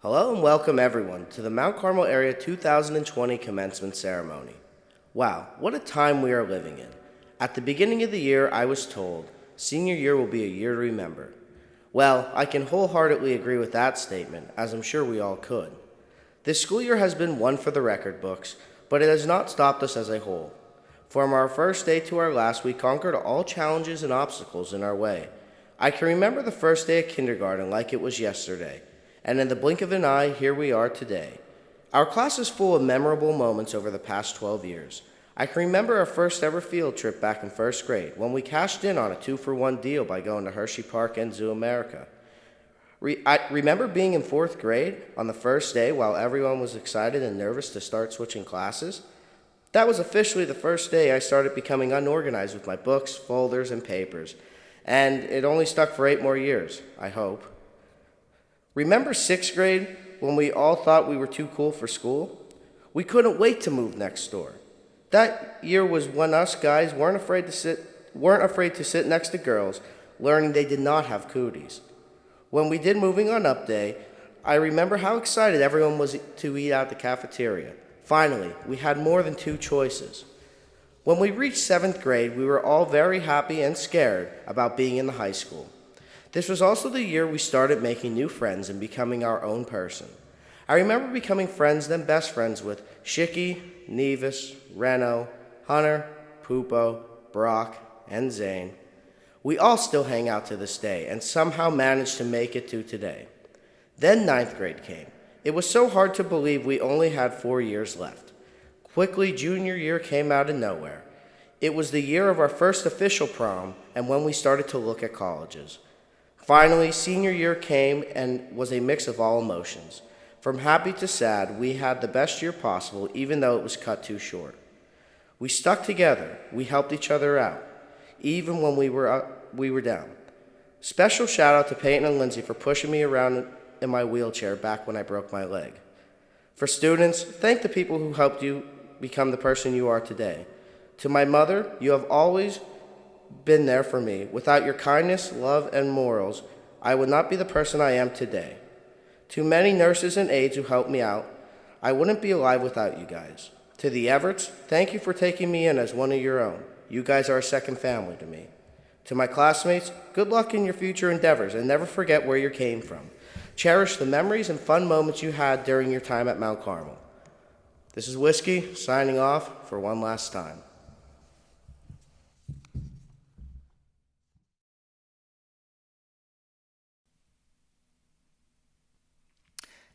Hello and welcome everyone to the Mount Carmel Area 2020 Commencement Ceremony. Wow, what a time we are living in. At the beginning of the year, I was told, senior year will be a year to remember. Well, I can wholeheartedly agree with that statement, as I'm sure we all could. This school year has been one for the record books, but it has not stopped us as a whole. From our first day to our last, we conquered all challenges and obstacles in our way. I can remember the first day of kindergarten like it was yesterday. And in the blink of an eye, here we are today. Our class is full of memorable moments over the past 12 years. I can remember our first ever field trip back in first grade when we cashed in on a 2-for-1 deal by going to Hershey Park and Zoo America. I remember being in fourth grade on the first day while everyone was excited and nervous to start switching classes. That was officially the first day I started becoming unorganized with my books, folders, and papers. And it only stuck for 8 more years, I hope. Remember 6th grade when we all thought we were too cool for school? We couldn't wait to move next door. That year was when us guys weren't afraid to sit next to girls, learning they did not have cooties. When we did moving on up day, I remember how excited everyone was to eat out the cafeteria. Finally, we had more than 2 choices. When we reached 7th grade, we were all very happy and scared about being in the high school. This was also the year we started making new friends and becoming our own person. I remember becoming friends, then best friends with Shicky, Nevis, Reno, Hunter, Pupo, Brock, and Zane. We all still hang out to this day and somehow managed to make it to today. Then 9th grade came. It was so hard to believe we only had 4 years left. Quickly, junior year came out of nowhere. It was the year of our first official prom and when we started to look at colleges. Finally, senior year came and was a mix of all emotions. From happy to sad, we had the best year possible, even though it was cut too short. We stuck together. We helped each other out, even when we were down. Special shout out to Peyton and Lindsay for pushing me around in my wheelchair back when I broke my leg. For students, thank the people who helped you become the person you are today. To my mother, you have always been there for me. Without your kindness, love, and morals, I would not be the person I am today. To many nurses and aides who helped me out, I wouldn't be alive without you guys. To the Everetts, thank you for taking me in as one of your own. You guys are a second family to me. To my classmates, good luck in your future endeavors and never forget where you came from. Cherish the memories and fun moments you had during your time at Mount Carmel. This is Whiskey, signing off for one last time.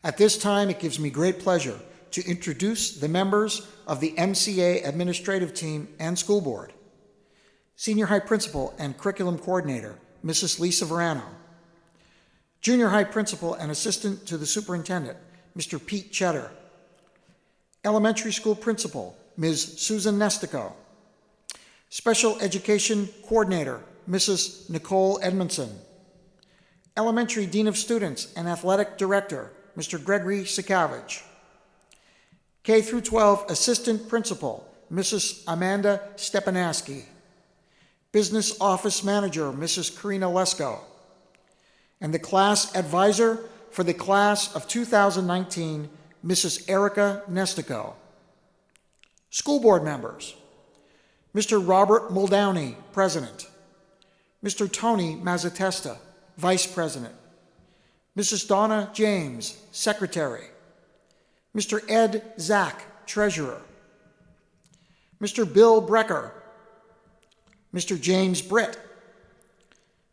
At this time, it gives me great pleasure to introduce the members of the MCA Administrative Team and School Board. Senior High Principal and Curriculum Coordinator, Mrs. Lisa Verano. Junior High Principal and Assistant to the Superintendent, Mr. Pete Cheddar. Elementary School Principal, Ms. Susan Nestico. Special Education Coordinator, Mrs. Nicole Edmondson. Elementary Dean of Students and Athletic Director, Mr. Gregory Sikavage. K-12 Assistant Principal, Mrs. Amanda Stepanaski. Business Office Manager, Mrs. Karina Lesko. And the Class Advisor for the Class of 2019, Mrs. Erica Nestico. School Board members, Mr. Robert Muldowney, President. Mr. Tony Mazzatesta, Vice President. Mrs. Donna James, Secretary. Mr. Ed Zack, Treasurer. Mr. Bill Brecker. Mr. James Britt.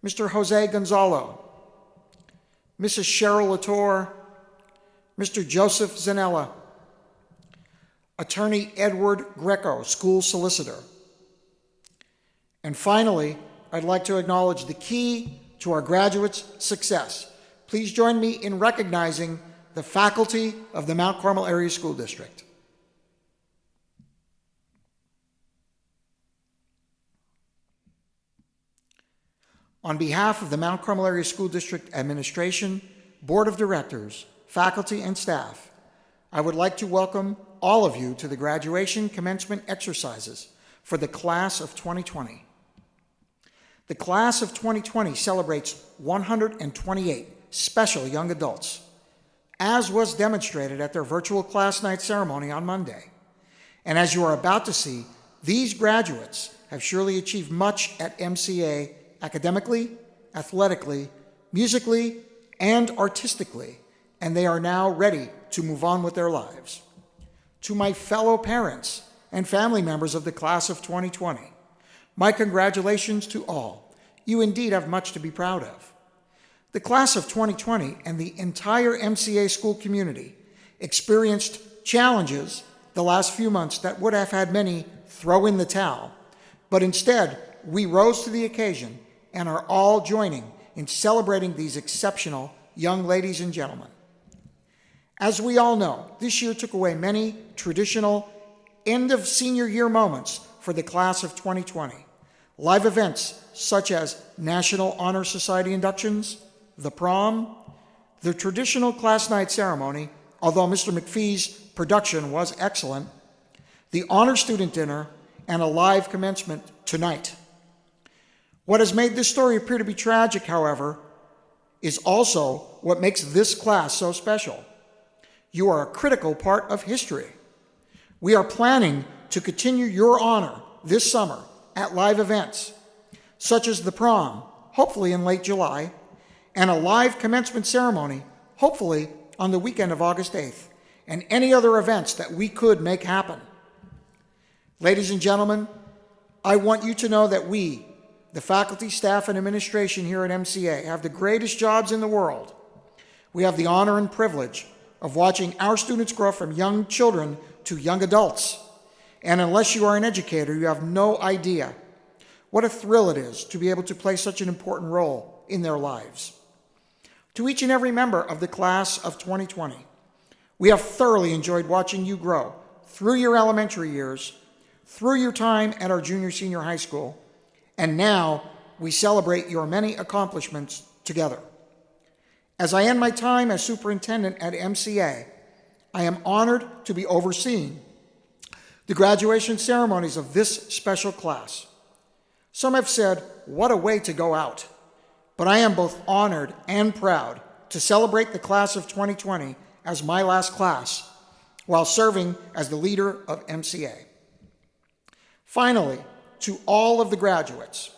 Mr. Jose Gonzalo. Mrs. Cheryl Latour. Mr. Joseph Zanella. Attorney Edward Greco, School Solicitor. And finally, I'd like to acknowledge the key to our graduates' success. Please join me in recognizing the faculty of the Mount Carmel Area School District. On behalf of the Mount Carmel Area School District Administration, Board of Directors, faculty, and staff, I would like to welcome all of you to the graduation commencement exercises for the Class of 2020. The Class of 2020 celebrates 128 special young adults as was demonstrated at their virtual class night ceremony on Monday. And as you are about to see, these graduates have surely achieved much at MCA academically, athletically, musically, and artistically, and they are now ready to move on with their lives. To my fellow parents and family members of the class of 2020, my congratulations to all. You indeed have much to be proud of. The class of 2020 and the entire MCA school community experienced challenges the last few months that would have had many throw in the towel, but instead we rose to the occasion and are all joining in celebrating these exceptional young ladies and gentlemen. As we all know, this year took away many traditional end of senior year moments for the class of 2020. Live events such as National Honor Society inductions, the prom, the traditional class night ceremony, although Mr. McPhee's production was excellent, the honor student dinner, and a live commencement tonight. What has made this story appear to be tragic, however, is also what makes this class so special. You are a critical part of history. We are planning to continue your honor this summer at live events, such as the prom, hopefully in late July, and a live commencement ceremony, hopefully on the weekend of August 8th, and any other events that we could make happen. Ladies and gentlemen, I want you to know that we, the faculty, staff, and administration here at MCA, have the greatest jobs in the world. We have the honor and privilege of watching our students grow from young children to young adults. And unless you are an educator, you have no idea what a thrill it is to be able to play such an important role in their lives. To each and every member of the class of 2020, we have thoroughly enjoyed watching you grow through your elementary years, through your time at our junior-senior high school, and now we celebrate your many accomplishments together. As I end my time as superintendent at MCA, I am honored to be overseeing the graduation ceremonies of this special class. Some have said, what a way to go out. But I am both honored and proud to celebrate the class of 2020 as my last class while serving as the leader of MCA. Finally, to all of the graduates,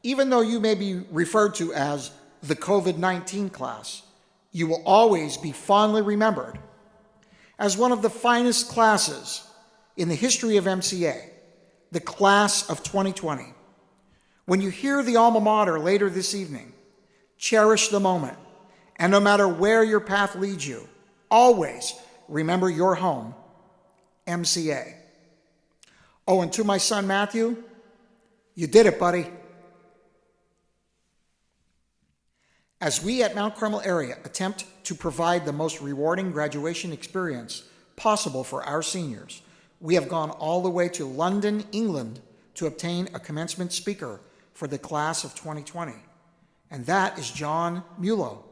even though you may be referred to as the COVID-19 class, you will always be fondly remembered as one of the finest classes in the history of MCA, the class of 2020. When you hear the alma mater later this evening, cherish the moment, and no matter where your path leads you, always remember your home, MCA. Oh, and to my son Matthew, you did it, buddy. As we at Mount Carmel area attempt to provide the most rewarding graduation experience possible for our seniors, we have gone all the way to London, England, to obtain a commencement speaker for the class of 2020, and that is John Mulo.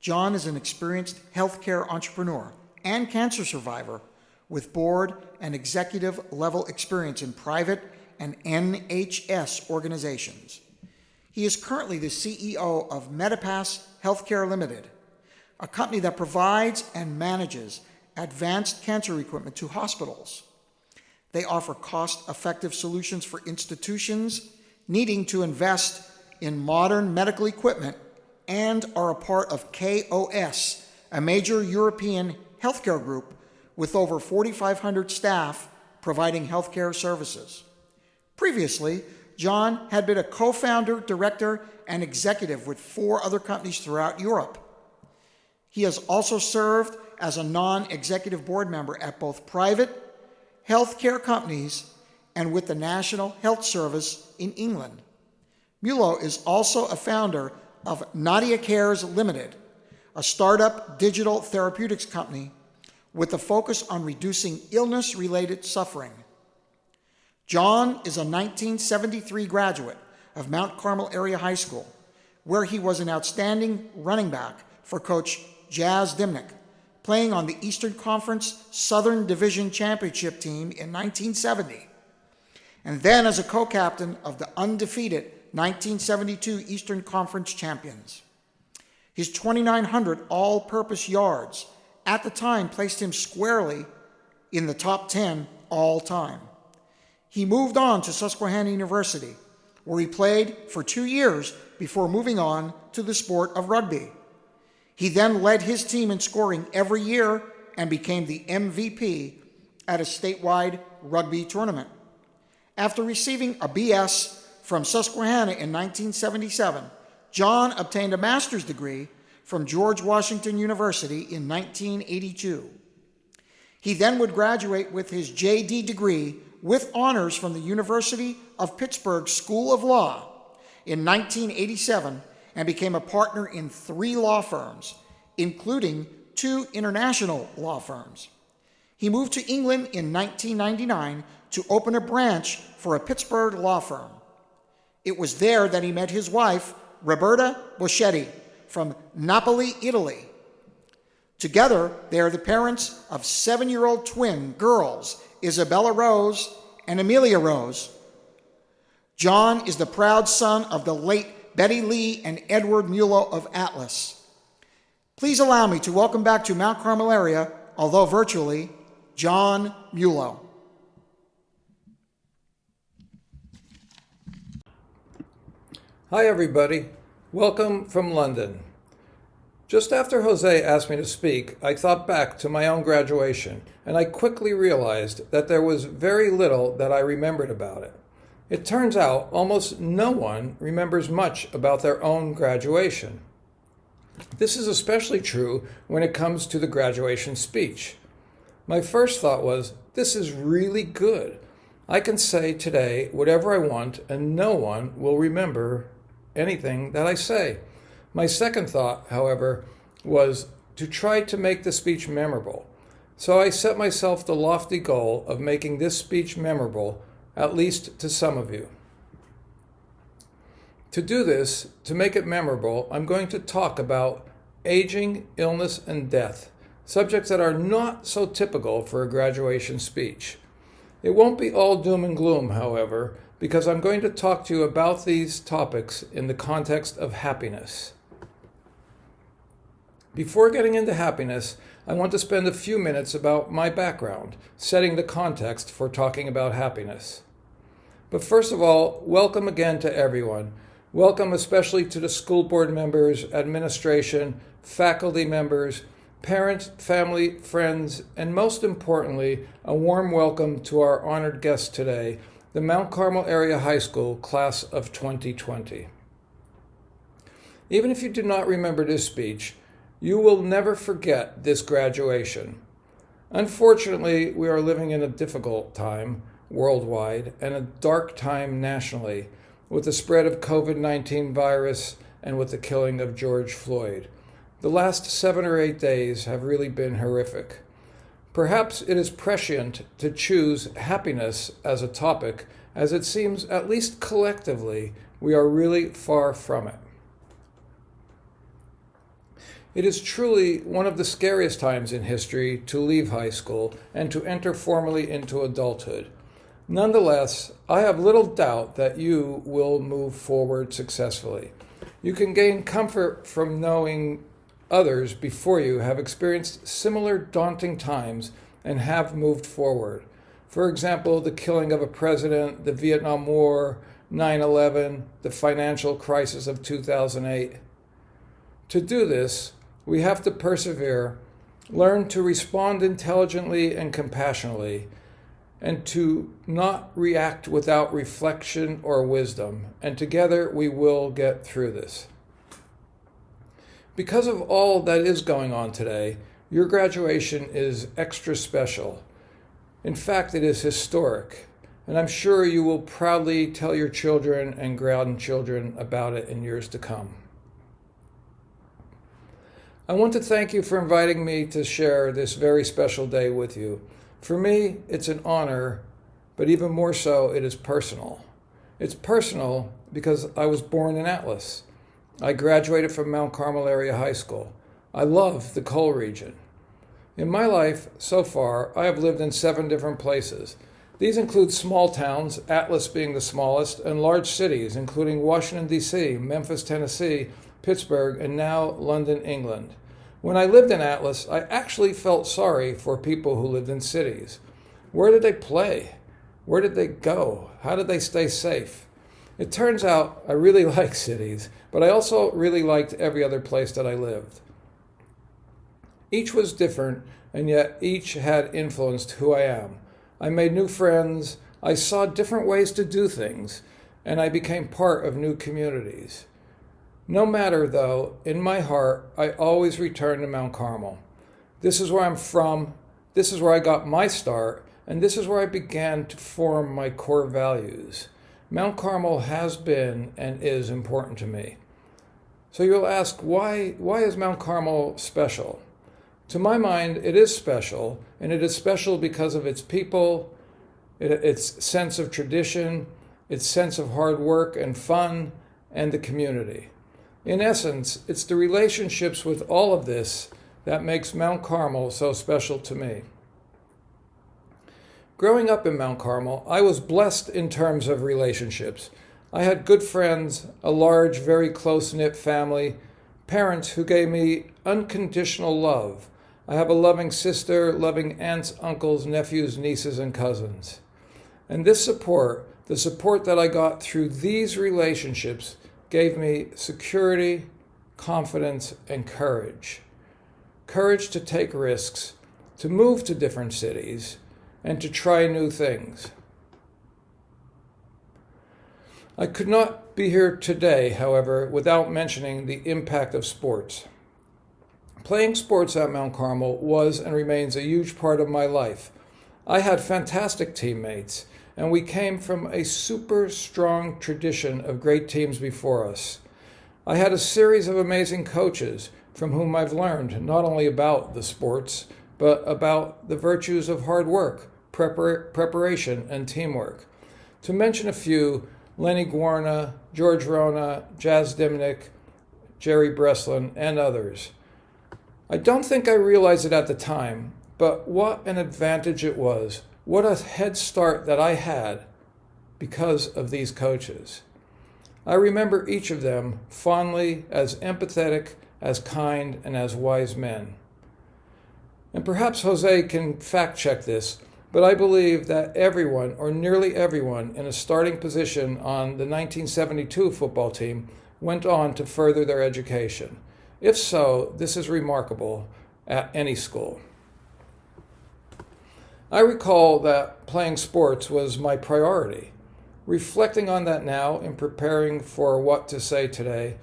John is an experienced healthcare entrepreneur and cancer survivor with board and executive level experience in private and NHS organizations. He is currently the CEO of Medipass Healthcare Limited, a company that provides and manages advanced cancer equipment to hospitals. They offer cost-effective solutions for institutions needing to invest in modern medical equipment and are a part of KOS, a major European healthcare group with over 4,500 staff providing healthcare services. Previously, John had been a co-founder, director, and executive with 4 other companies throughout Europe. He has also served as a non-executive board member at both private healthcare companies and with the National Health Service in England. Mulo is also a founder of Nadia Cares Limited, a startup digital therapeutics company with a focus on reducing illness-related suffering. John is a 1973 graduate of Mount Carmel Area High School, where he was an outstanding running back for Coach Jazz Dimnick, playing on the Eastern Conference Southern Division Championship team in 1970, and then as a co-captain of the undefeated 1972 Eastern Conference champions. His 2,900 all-purpose yards at the time placed him squarely in the top 10 all time. He moved on to Susquehanna University, where he played for 2 years before moving on to the sport of rugby. He then led his team in scoring every year and became the MVP at a statewide rugby tournament. After receiving a BS from Susquehanna in 1977, John obtained a master's degree from George Washington University in 1982. He then would graduate with his JD degree with honors from the University of Pittsburgh School of Law in 1987 and became a partner in 3 law firms, including 2 international law firms. He moved to England in 1999 to open a branch for a Pittsburgh law firm. It was there that he met his wife, Roberta Boschetti, from Napoli, Italy. Together, they are the parents of 7-year-old twin girls, Isabella Rose and Amelia Rose. John is the proud son of the late Betty Lee and Edward Mulo of Atlas. Please allow me to welcome back to Mount Carmel area, although virtually, John Mulo. Hi everybody, welcome from London. Just after Jose asked me to speak, I thought back to my own graduation, and I quickly realized that there was very little that I remembered about it. It turns out almost no one remembers much about their own graduation. This is especially true when it comes to the graduation speech. My first thought was, this is really good. I can say today whatever I want and no one will remember anything that I say. My second thought, however, was to try to make the speech memorable. So I set myself the lofty goal of making this speech memorable, at least to some of you. To do this, to make it memorable, I'm going to talk about aging, illness, and death, subjects that are not so typical for a graduation speech. It won't be all doom and gloom, however, because I'm going to talk to you about these topics in the context of happiness. Before getting into happiness, I want to spend a few minutes about my background, setting the context for talking about happiness. But first of all, welcome again to everyone. Welcome especially to the school board members, administration, faculty members, parents, family, friends, and most importantly, a warm welcome to our honored guests today, the Mount Carmel Area High School class of 2020. Even if you do not remember this speech, you will never forget this graduation. Unfortunately, we are living in a difficult time worldwide and a dark time nationally with the spread of COVID-19 virus and with the killing of George Floyd. The last 7 or 8 days have really been horrific. Perhaps it is prescient to choose happiness as a topic, as it seems, at least collectively, we are really far from it. It is truly one of the scariest times in history to leave high school and to enter formally into adulthood. Nonetheless, I have little doubt that you will move forward successfully. You can gain comfort from knowing others before you have experienced similar daunting times and have moved forward. For example, the killing of a president, the Vietnam War, 9/11, the financial crisis of 2008. To do this, we have to persevere, learn to respond intelligently and compassionately, and to not react without reflection or wisdom, and together we will get through this. Because of all that is going on today, your graduation is extra special. In fact, it is historic, and I'm sure you will proudly tell your children and grandchildren about it in years to come. I want to thank you for inviting me to share this very special day with you. For me, it's an honor, but even more so, it is personal. It's personal because I was born in Atlas. I graduated from Mount Carmel Area High School. I love the coal region. In my life, so far, I have lived in 7 different places. These include small towns, Atlas being the smallest, and large cities, including Washington, D.C., Memphis, Tennessee, Pittsburgh, and now London, England. When I lived in Atlas, I actually felt sorry for people who lived in cities. Where did they play? Where did they go? How did they stay safe? It turns out I really like cities, but I also really liked every other place that I lived. Each was different, and yet each had influenced who I am. I made new friends, I saw different ways to do things, and I became part of new communities. No matter, though, in my heart, I always return to Mount Carmel. This is where I'm from, this is where I got my start, and this is where I began to form my core values. Mount Carmel has been and is important to me. So you'll ask, why is Mount Carmel special? To my mind, it is special, and it is special because of its people, its sense of tradition, its sense of hard work and fun, and the community. In essence, it's the relationships with all of this that makes Mount Carmel so special to me. Growing up in Mount Carmel, I was blessed in terms of relationships. I had good friends, a large, very close-knit family, parents who gave me unconditional love. I have a loving sister, loving aunts, uncles, nephews, nieces, and cousins. And this support, the support that I got through these relationships, gave me security, confidence, and courage. Courage to take risks, to move to different cities, and to try new things. I could not be here today, however, without mentioning the impact of sports. Playing sports at Mount Carmel was and remains a huge part of my life. I had fantastic teammates, and we came from a super strong tradition of great teams before us. I had a series of amazing coaches from whom I've learned not only about the sports, but about the virtues of hard work, preparation, and teamwork. To mention a few, Lenny Guarna, George Rona, Jazz Dimnick, Jerry Breslin, and others. I don't think I realized it at the time, but what an advantage it was. What a head start that I had because of these coaches. I remember each of them fondly, as empathetic, as kind, and as wise men. And perhaps Jose can fact check this, but I believe that everyone, or nearly everyone, in a starting position on the 1972 football team went on to further their education. If so, this is remarkable at any school. I recall that playing sports was my priority. Reflecting on that now and preparing for what to say today,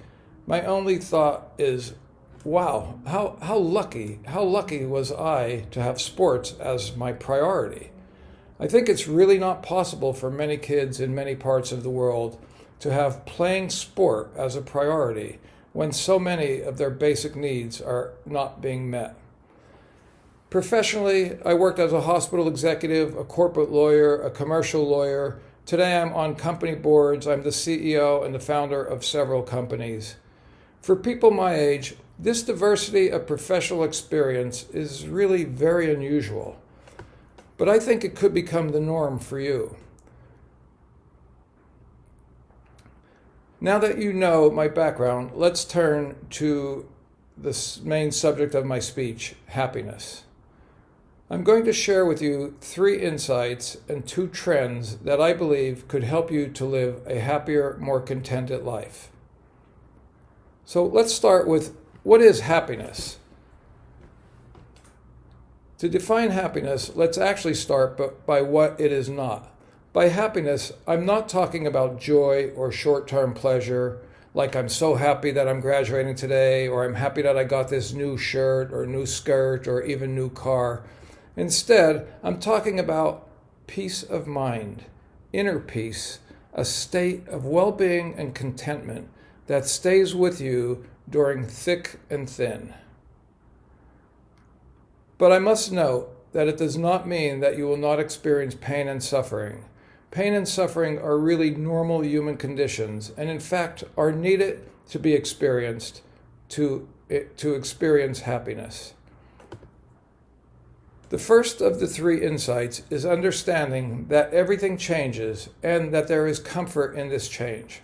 my only thought is, wow, how lucky was I to have sports as my priority. I think it's really not possible for many kids in many parts of the world to have playing sport as a priority when so many of their basic needs are not being met. Professionally, I worked as a hospital executive, a corporate lawyer, a commercial lawyer. Today I'm on company boards. I'm the CEO and the founder of several companies. For people my age, this diversity of professional experience is really very unusual, but I think it could become the norm for you. Now that you know my background, let's turn to the main subject of my speech, happiness. I'm going to share with you 3 insights and 2 trends that I believe could help you to live a happier, more contented life. So let's start with, what is happiness? To define happiness, let's actually start by what it is not. By happiness, I'm not talking about joy or short-term pleasure, like I'm so happy that I'm graduating today, or I'm happy that I got this new shirt or new skirt or even new car. Instead, I'm talking about peace of mind, inner peace, a state of well-being and contentment that stays with you during thick and thin. But I must note that it does not mean that you will not experience pain and suffering. Pain and suffering are really normal human conditions, and in fact are needed to be experienced to experience happiness. The first of the 3 insights is understanding that everything changes and that there is comfort in this change.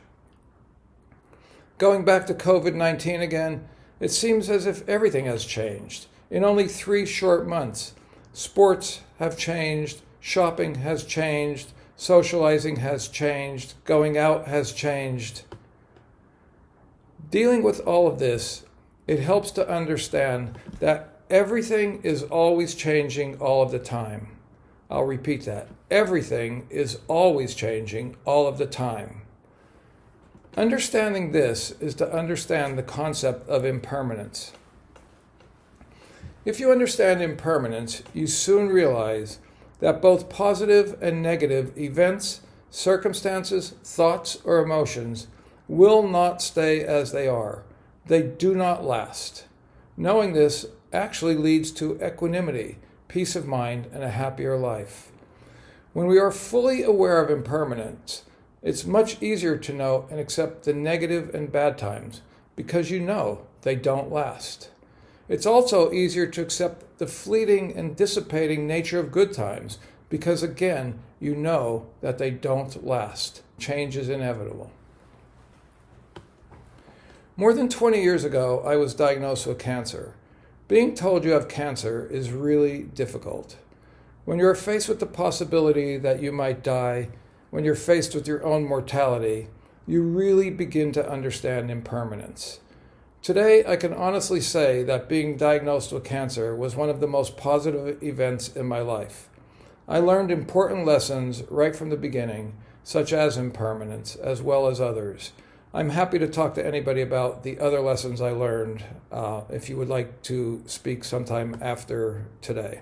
Going back to COVID-19 again, It seems as if everything has changed. In only 3 short months, sports have changed, shopping has changed, socializing has changed, going out has changed. Dealing with all of this, it helps to understand that everything is always changing all of the time. I'll repeat that. Everything is always changing all of the time. Understanding this is to understand the concept of impermanence. If you understand impermanence, you soon realize that both positive and negative events, circumstances, thoughts, or emotions will not stay as they are. They do not last. Knowing this actually leads to equanimity, peace of mind, and a happier life. When we are fully aware of impermanence, it's much easier to know and accept the negative and bad times because you know they don't last. It's also easier to accept the fleeting and dissipating nature of good times because, again, you know that they don't last. Change is inevitable. More than 20 years ago, I was diagnosed with cancer. Being told you have cancer is really difficult. When you're faced with the possibility that you might die, when you're faced with your own mortality, you really begin to understand impermanence. Today, I can honestly say that being diagnosed with cancer was one of the most positive events in my life. I learned important lessons right from the beginning, such as impermanence, as well as others. I'm happy to talk to anybody about the other lessons I learned if you would like to speak sometime after today.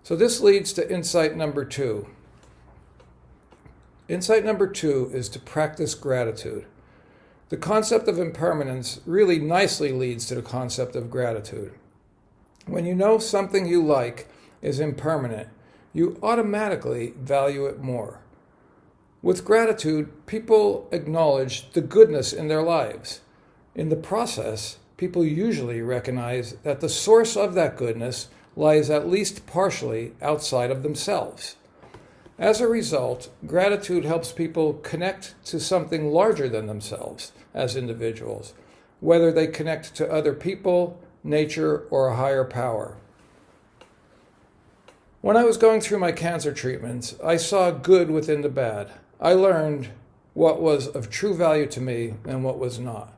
So this leads to insight number 2. Insight number 2 is to practice gratitude. The concept of impermanence really nicely leads to the concept of gratitude. When you know something you like is impermanent, you automatically value it more. With gratitude, people acknowledge the goodness in their lives. In the process, people usually recognize that the source of that goodness lies at least partially outside of themselves. As a result, gratitude helps people connect to something larger than themselves as individuals, whether they connect to other people, nature, or a higher power. When I was going through my cancer treatments, I saw good within the bad. I learned what was of true value to me and what was not.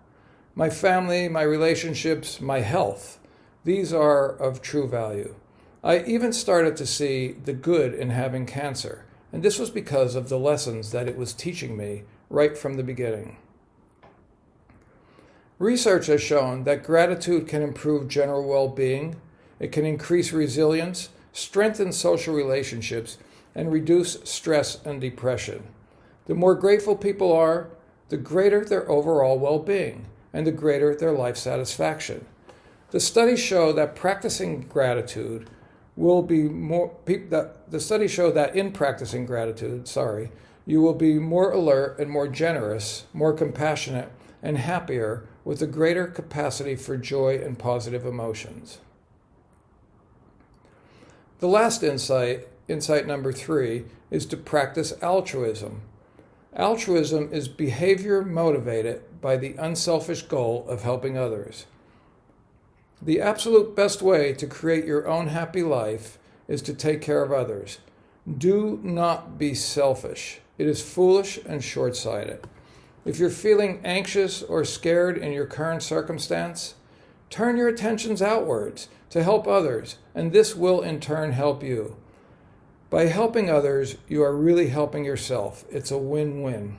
My family, my relationships, my health, these are of true value. I even started to see the good in having cancer, and this was because of the lessons that it was teaching me right from the beginning. Research has shown that gratitude can improve general well-being, it can increase resilience, strengthen social relationships, and reduce stress and depression. The more grateful people are, the greater their overall well-being, and the greater their life satisfaction. The studies show that practicing gratitude will be more. The studies show that in practicing gratitude, you will be more alert and more generous, more compassionate, and happier with a greater capacity for joy and positive emotions. The last insight number 3, is to practice altruism. Altruism is behavior motivated by the unselfish goal of helping others. The absolute best way to create your own happy life is to take care of others. Do not be selfish. It is foolish and short-sighted. If you're feeling anxious or scared in your current circumstance, turn your attentions outwards to help others, and this will in turn help you. By helping others, you are really helping yourself. It's a win-win.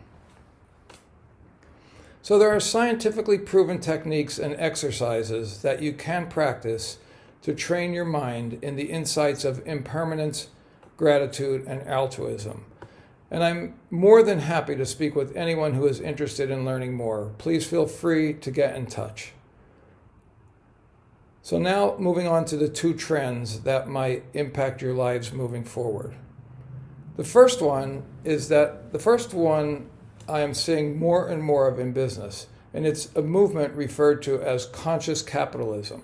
So there are scientifically proven techniques and exercises that you can practice to train your mind in the insights of impermanence, gratitude, and altruism. And I'm more than happy to speak with anyone who is interested in learning more. Please feel free to get in touch. So now moving on to the 2 trends that might impact your lives moving forward. The first one I am seeing more and more of in business, and it's a movement referred to as conscious capitalism.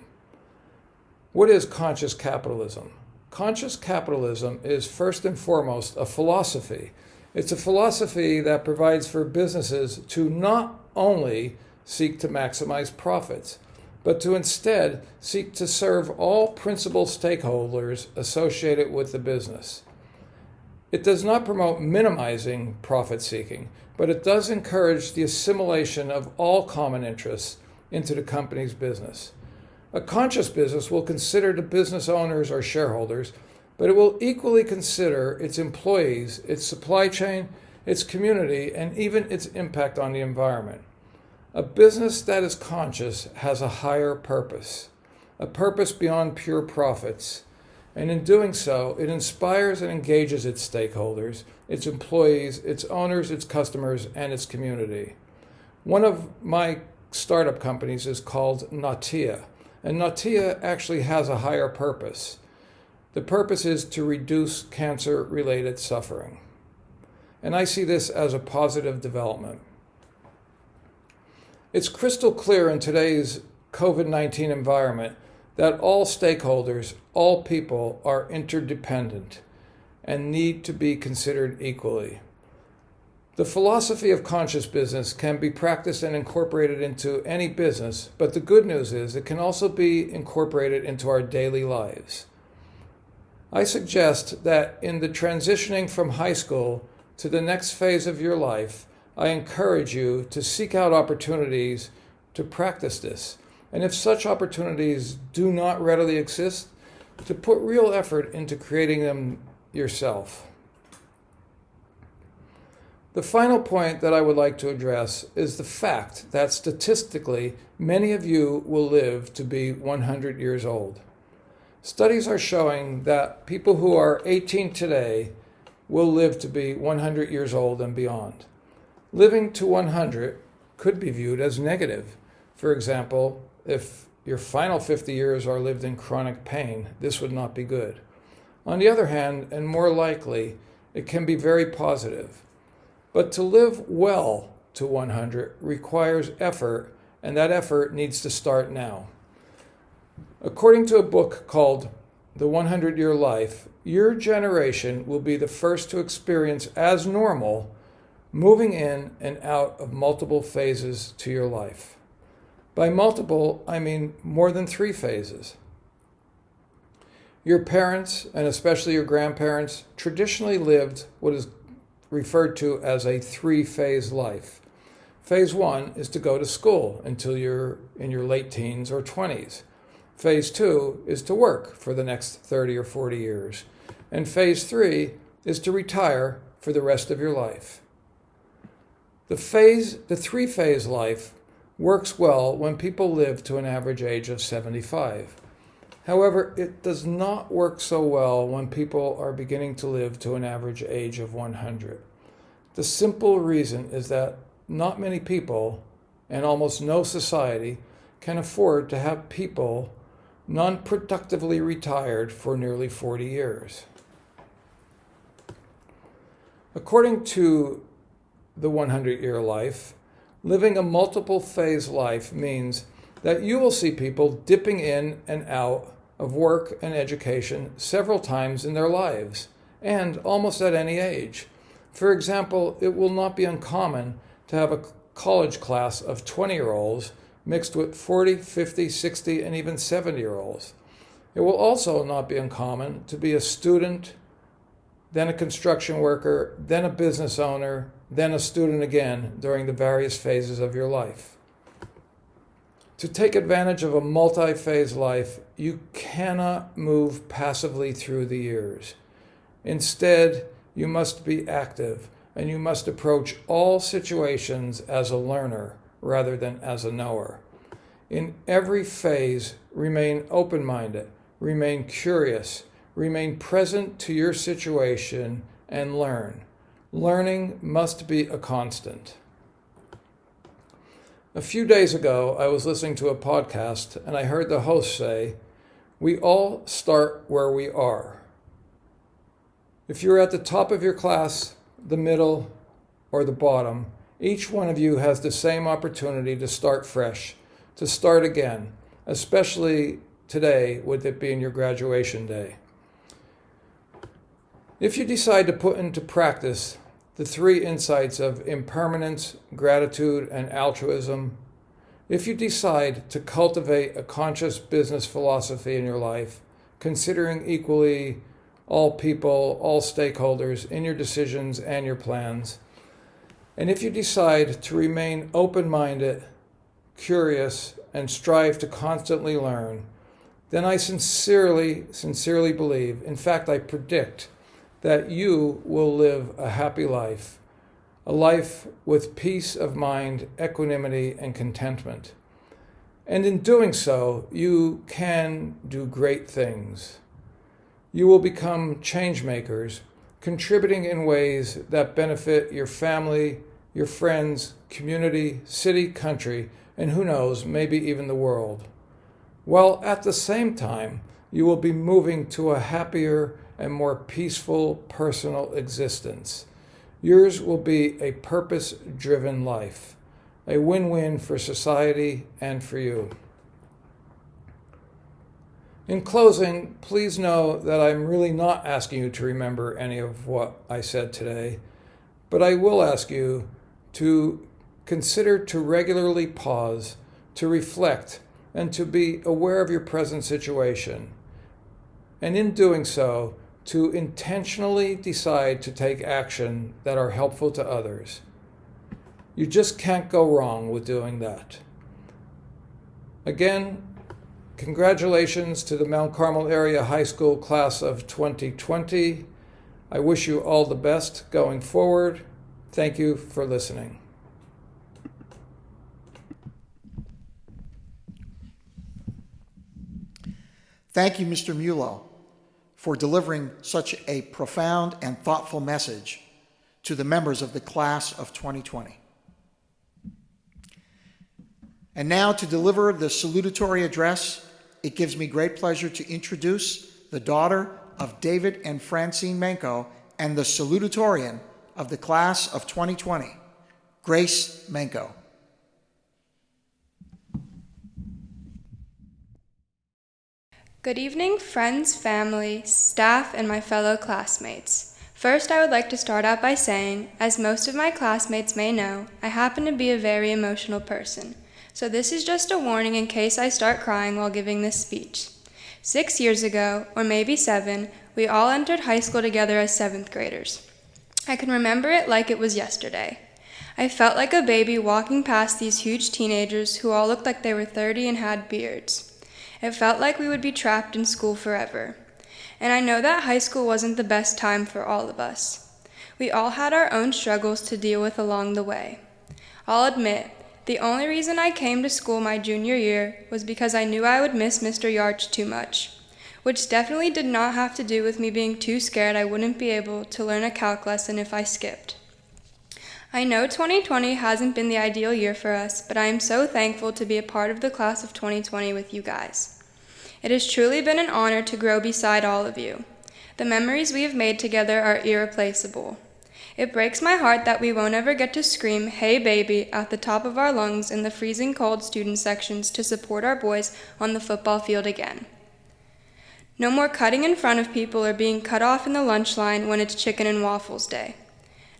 What is conscious capitalism? Conscious capitalism is first and foremost a philosophy. It's a philosophy that provides for businesses to not only seek to maximize profits, but to instead seek to serve all principal stakeholders associated with the business. It does not promote minimizing profit seeking, but it does encourage the assimilation of all common interests into the company's business. A conscious business will consider the business owners or shareholders, but it will equally consider its employees, its supply chain, its community, and even its impact on the environment. A business that is conscious has a higher purpose, a purpose beyond pure profits, and in doing so, it inspires and engages its stakeholders, its employees, its owners, its customers, and its community. One of my startup companies is called Nautia, and Nautia actually has a higher purpose. The purpose is to reduce cancer-related suffering. And I see this as a positive development. It's crystal clear in today's COVID-19 environment that all stakeholders, all people, are interdependent and need to be considered equally. The philosophy of conscious business can be practiced and incorporated into any business, but the good news is it can also be incorporated into our daily lives. I suggest that in the transitioning from high school to the next phase of your life, I encourage you to seek out opportunities to practice this. And if such opportunities do not readily exist, to put real effort into creating them yourself. The final point that I would like to address is the fact that statistically, many of you will live to be 100 years old. Studies are showing that people who are 18 today will live to be 100 years old and beyond. Living to 100 could be viewed as negative. For example, if your final 50 years are lived in chronic pain, this would not be good. On the other hand, and more likely, it can be very positive. But to live well to 100 requires effort, and that effort needs to start now. According to a book called The 100-Year Life, your generation will be the first to experience as normal moving in and out of multiple phases to your life. By multiple, I mean more than 3 phases. Your parents, and especially your grandparents, traditionally lived what is referred to as a 3-phase life. Phase 1 is to go to school until you're in your late teens or 20s. Phase 2 is to work for the next 30 or 40 years. And phase 3 is to retire for the rest of your life. The 3-phase life works well when people live to an average age of 75. However, it does not work so well when people are beginning to live to an average age of 100. The simple reason is that not many people, and almost no society, can afford to have people non-productively retired for nearly 40 years. According to the 100-year life, living a multiple phase life means that you will see people dipping in and out of work and education several times in their lives, and almost at any age. For example, it will not be uncommon to have a college class of 20-year-olds mixed with 40, 50, 60, and even 70-year-olds. It will also not be uncommon to be a student, then a construction worker, then a business owner, then a student again during the various phases of your life. To take advantage of a multi-phase life, you cannot move passively through the years. Instead, you must be active, and you must approach all situations as a learner rather than as a knower. In every phase, remain open-minded, remain curious, remain present to your situation, and learn. Learning must be a constant. A few days ago, I was listening to a podcast, and I heard the host say, "We all start where we are." If you're at the top of your class, the middle, or the bottom, each one of you has the same opportunity to start fresh, to start again, especially today with it being your graduation day. If you decide to put into practice the 3 insights of impermanence, gratitude, and altruism, If you decide to cultivate a conscious business philosophy in your life, considering equally all people, all stakeholders in your decisions and your plans, and if you decide to remain open-minded, curious, and strive to constantly learn, then I sincerely believe, in fact I predict, that you will live a happy life, a life with peace of mind, equanimity, and contentment. And in doing so, you can do great things. You will become change makers, contributing in ways that benefit your family, your friends, community, city, country, and who knows, maybe even the world. While at the same time, you will be moving to a happier and more peaceful personal existence. Yours will be a purpose-driven life, a win-win for society and for you. In closing, please know that I'm really not asking you to remember any of what I said today, but I will ask you to consider to regularly pause, to reflect, and to be aware of your present situation. And in doing so, to intentionally decide to take action that are helpful to others. You just can't go wrong with doing that. Again, congratulations to the Mount Carmel Area High School class of 2020. I wish you all the best going forward. Thank you for listening. Thank you, Mr. Mulo, for delivering such a profound and thoughtful message to the members of the class of 2020. And now to deliver the salutatory address, it gives me great pleasure to introduce the daughter of David and Francine Menko and the salutatorian of the class of 2020, Grace Menko. Good evening, friends, family, staff, and my fellow classmates. First, I would like to start out by saying, as most of my classmates may know, I happen to be a very emotional person. So this is just a warning in case I start crying while giving this speech. 6 years ago, or maybe 7, we all entered high school together as 7th graders. I can remember it like it was yesterday. I felt like a baby walking past these huge teenagers who all looked like they were 30 and had beards. It felt like we would be trapped in school forever. And I know that high school wasn't the best time for all of us. We all had our own struggles to deal with along the way. I'll admit, the only reason I came to school my junior year was because I knew I would miss Mr. Yarch too much, which definitely did not have to do with me being too scared I wouldn't be able to learn a calc lesson if I skipped. I know 2020 hasn't been the ideal year for us, but I am so thankful to be a part of the class of 2020 with you guys. It has truly been an honor to grow beside all of you. The memories we have made together are irreplaceable. It breaks my heart that we won't ever get to scream, "Hey baby," at the top of our lungs in the freezing cold student sections to support our boys on the football field again. No more cutting in front of people or being cut off in the lunch line when it's chicken and waffles day.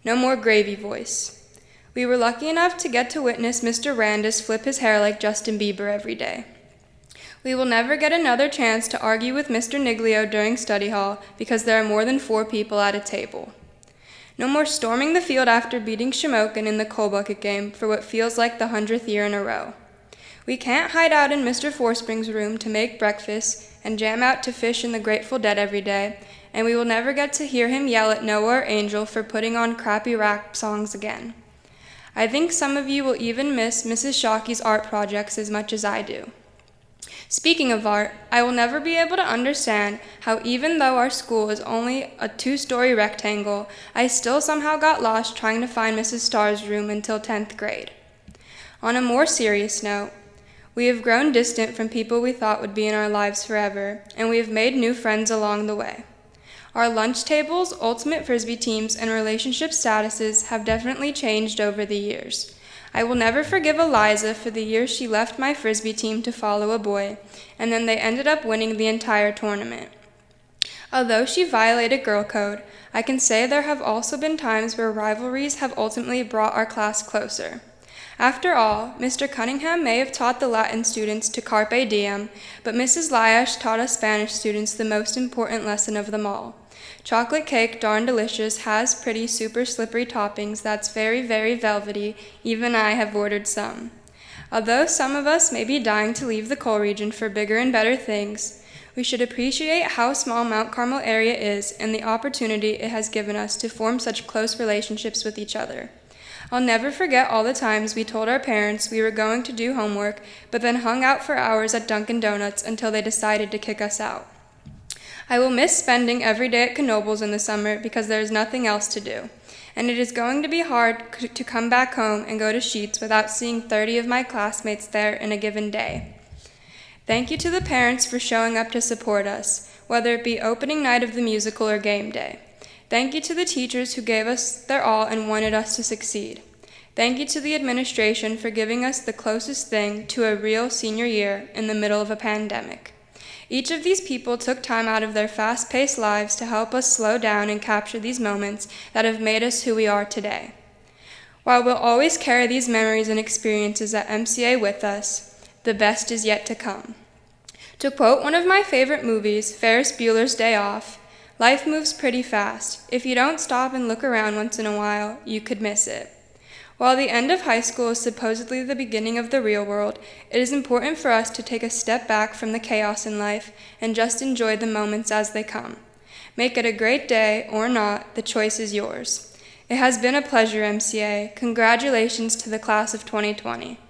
No more gravy voice. We were lucky enough to get to witness Mr. Randis flip his hair like Justin Bieber every day. We will never get another chance to argue with Mr. Niglio during study hall because there are more than 4 people at a table. No more storming the field after beating Shamokin in the coal bucket game for what feels like the 100th year in a row. We can't hide out in Mr. Forspring's room to make breakfast and jam out to fish in the Grateful Dead every day, and we will never get to hear him yell at Noah or Angel for putting on crappy rap songs again. I think some of you will even miss Mrs. Shockey's art projects as much as I do. Speaking of art, I will never be able to understand how even though our school is only a 2-story rectangle, I still somehow got lost trying to find Mrs. Starr's room until 10th grade. On a more serious note, we have grown distant from people we thought would be in our lives forever, and we have made new friends along the way. Our lunch tables, ultimate frisbee teams, and relationship statuses have definitely changed over the years. I will never forgive Eliza for the year she left my frisbee team to follow a boy, and then they ended up winning the entire tournament. Although she violated girl code, I can say there have also been times where rivalries have ultimately brought our class closer. After all, Mr. Cunningham may have taught the Latin students to carpe diem, but Mrs. Lyash taught us Spanish students the most important lesson of them all. Chocolate cake, darn delicious, has pretty super slippery toppings that's very, very velvety. Even I have ordered some. Although some of us may be dying to leave the coal region for bigger and better things, we should appreciate how small Mount Carmel area is and the opportunity it has given us to form such close relationships with each other. I'll never forget all the times we told our parents we were going to do homework, but then hung out for hours at Dunkin' Donuts until they decided to kick us out. I will miss spending every day at Knoebels in the summer because there is nothing else to do, and it is going to be hard to come back home and go to Sheets without seeing 30 of my classmates there in a given day. Thank you to the parents for showing up to support us, whether it be opening night of the musical or game day. Thank you to the teachers who gave us their all and wanted us to succeed. Thank you to the administration for giving us the closest thing to a real senior year in the middle of a pandemic. Each of these people took time out of their fast-paced lives to help us slow down and capture these moments that have made us who we are today. While we'll always carry these memories and experiences at MCA with us, the best is yet to come. To quote one of my favorite movies, Ferris Bueller's Day Off, life moves pretty fast. If you don't stop and look around once in a while, you could miss it. While the end of high school is supposedly the beginning of the real world, it is important for us to take a step back from the chaos in life and just enjoy the moments as they come. Make it a great day or not, the choice is yours. It has been a pleasure, MCA. Congratulations to the class of 2020.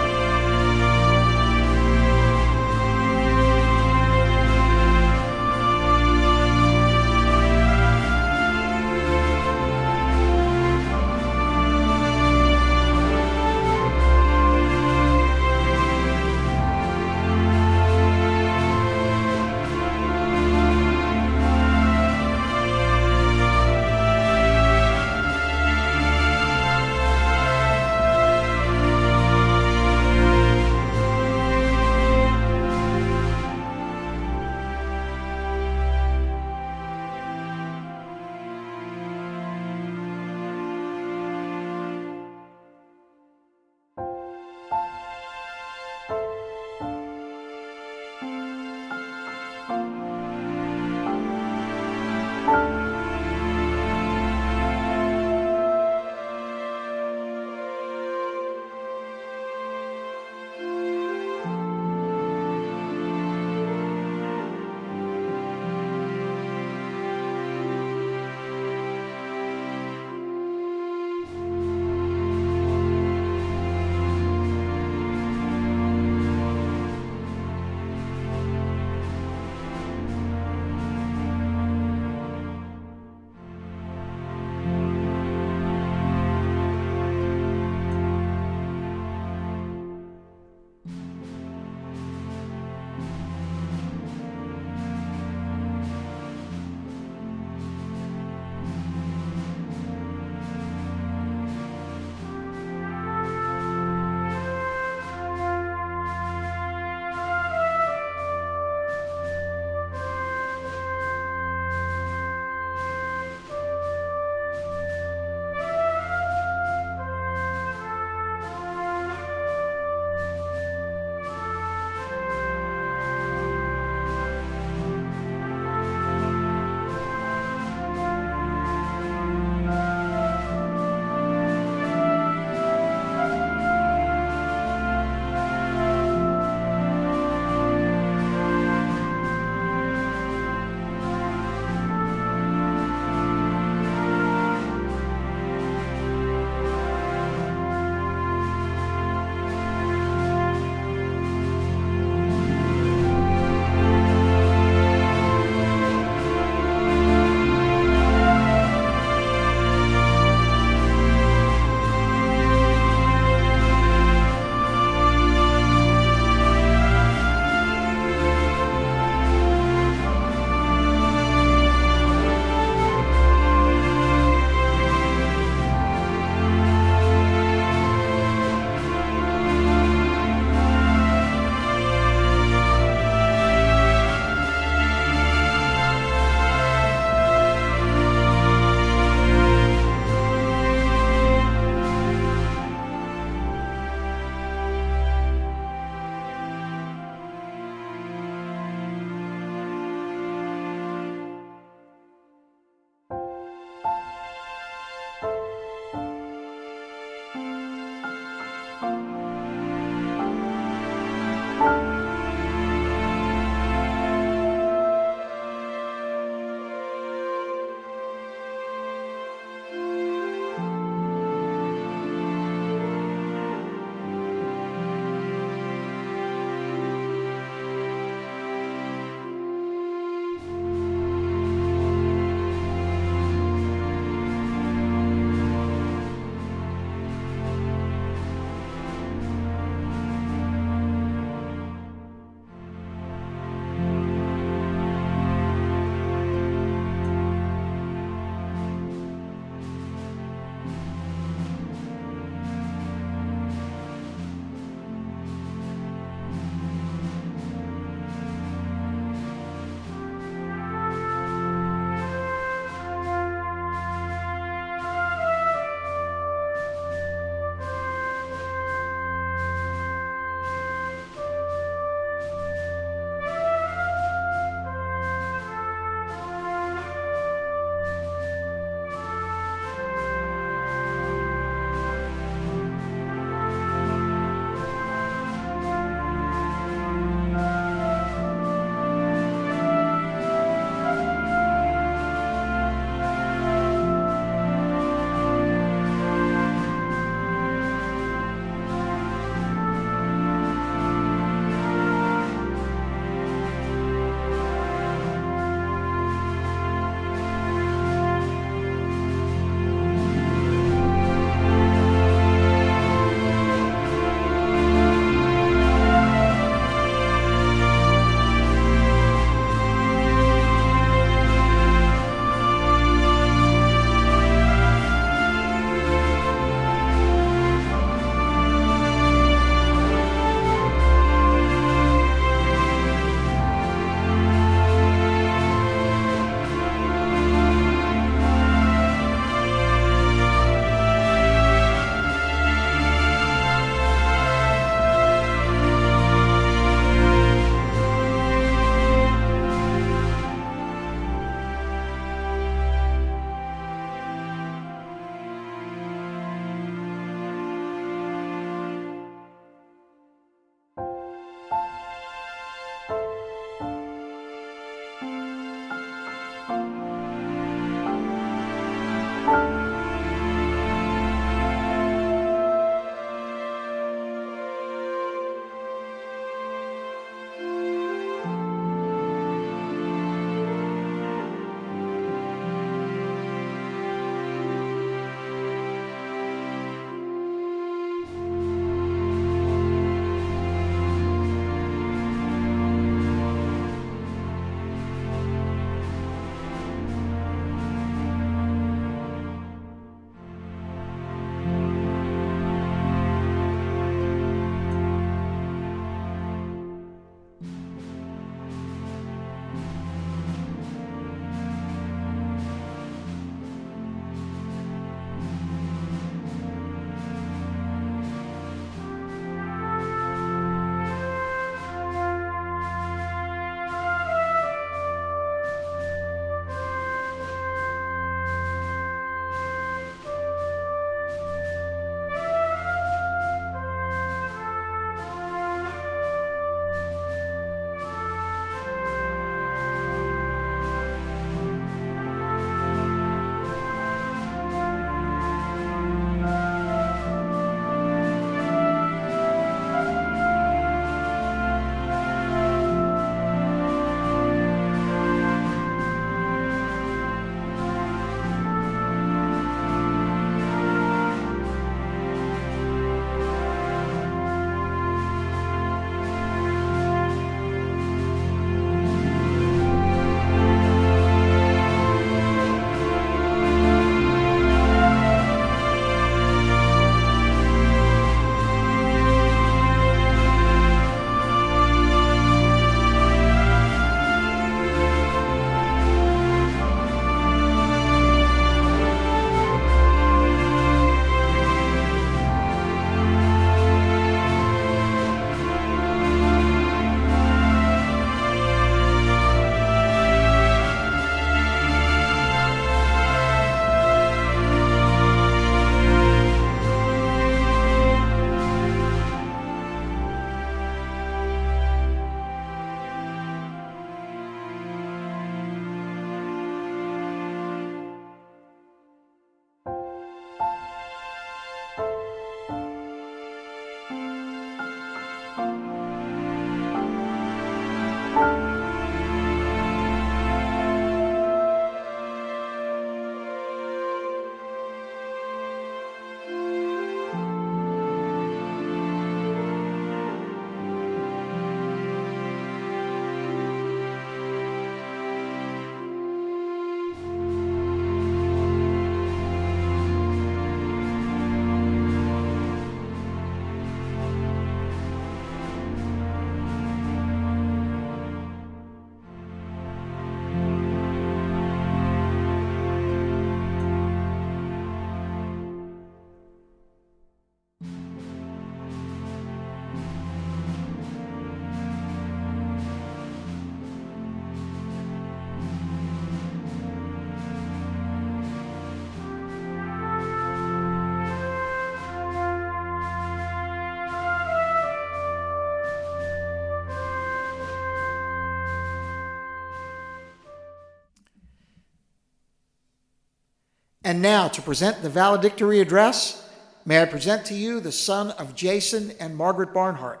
And now, to present the valedictory address, may I present to you the son of Jason and Margaret Barnhart,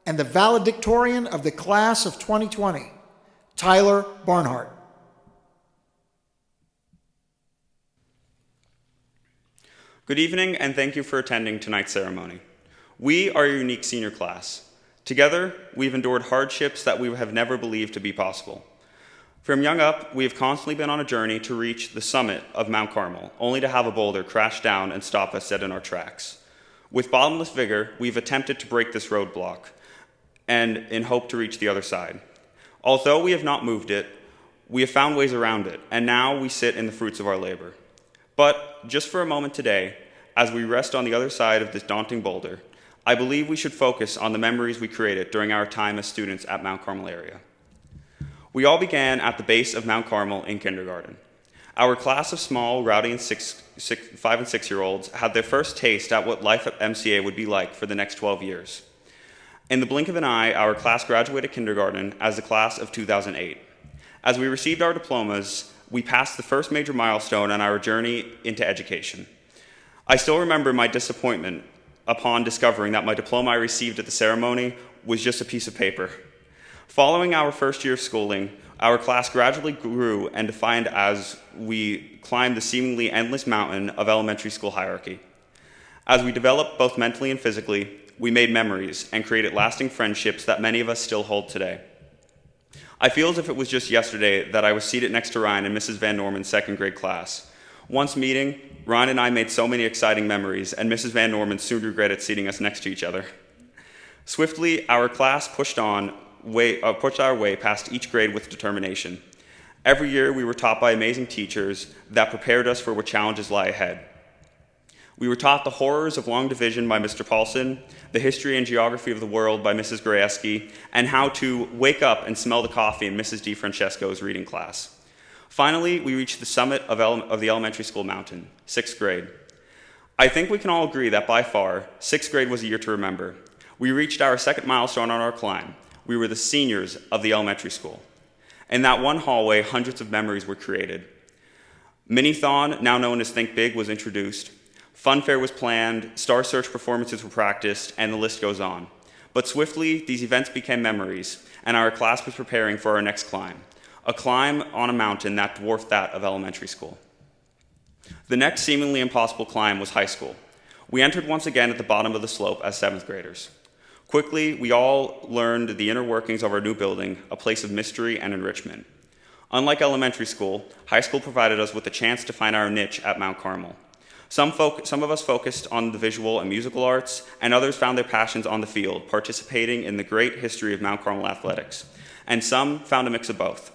and the valedictorian of the class of 2020, Tyler Barnhart. Good evening, and thank you for attending tonight's ceremony. We are a unique senior class. Together, we've endured hardships that we have never believed to be possible. From young up, we have constantly been on a journey to reach the summit of Mount Carmel, only to have a boulder crash down and stop us dead in our tracks. With bottomless vigor, we've attempted to break this roadblock, and in hope to reach the other side. Although we have not moved it, we have found ways around it, and now we sit in the fruits of our labor. But just for a moment today, as we rest on the other side of this daunting boulder, I believe we should focus on the memories we created during our time as students at Mount Carmel area. We all began at the base of Mount Carmel in kindergarten. Our class of small, rowdy 5 and 6-year-olds had their first taste at what life at MCA would be like for the next 12 years. In the blink of an eye, our class graduated kindergarten as the class of 2008. As we received our diplomas, we passed the first major milestone on our journey into education. I still remember my disappointment upon discovering that my diploma I received at the ceremony was just a piece of paper. Following our first year of schooling, our class gradually grew and defined as we climbed the seemingly endless mountain of elementary school hierarchy. As we developed both mentally and physically, we made memories and created lasting friendships that many of us still hold today. I feel as if it was just yesterday that I was seated next to Ryan in Mrs. Van Norman's second grade class. Once meeting, Ryan and I made so many exciting memories, and Mrs. Van Norman soon regretted seating us next to each other. Swiftly, our class pushed our way past each grade with determination. Every year, we were taught by amazing teachers that prepared us for what challenges lie ahead. We were taught the horrors of long division by Mr. Paulson, the history and geography of the world by Mrs. Grayeski, and how to wake up and smell the coffee in Mrs. DiFrancesco's reading class. Finally, we reached the summit of the elementary school mountain, 6th grade. I think we can all agree that by far, 6th grade was a year to remember. We reached our second milestone on our climb. We were the seniors of the elementary school. In that one hallway, hundreds of memories were created. Mini-thon, now known as Think Big, was introduced. Fun fair was planned, Star Search performances were practiced, and the list goes on. But swiftly, these events became memories, and our class was preparing for our next climb, a climb on a mountain that dwarfed that of elementary school. The next seemingly impossible climb was high school. We entered once again at the bottom of the slope as 7th graders. Quickly, we all learned the inner workings of our new building, a place of mystery and enrichment. Unlike elementary school, high school provided us with a chance to find our niche at Mount Carmel. Some of us focused on the visual and musical arts, and others found their passions on the field, participating in the great history of Mount Carmel athletics, and some found a mix of both.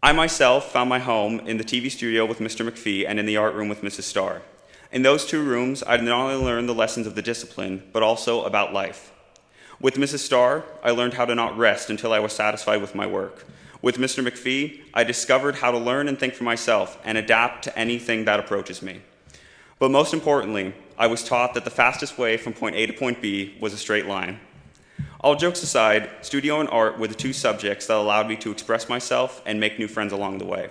I myself found my home in the TV studio with Mr. McPhee and in the art room with Mrs. Starr. In those two rooms, I not only learned the lessons of the discipline, but also about life. With Mrs. Starr, I learned how to not rest until I was satisfied with my work. With Mr. McPhee, I discovered how to learn and think for myself and adapt to anything that approaches me. But most importantly, I was taught that the fastest way from point A to point B was a straight line. All jokes aside, studio and art were the two subjects that allowed me to express myself and make new friends along the way.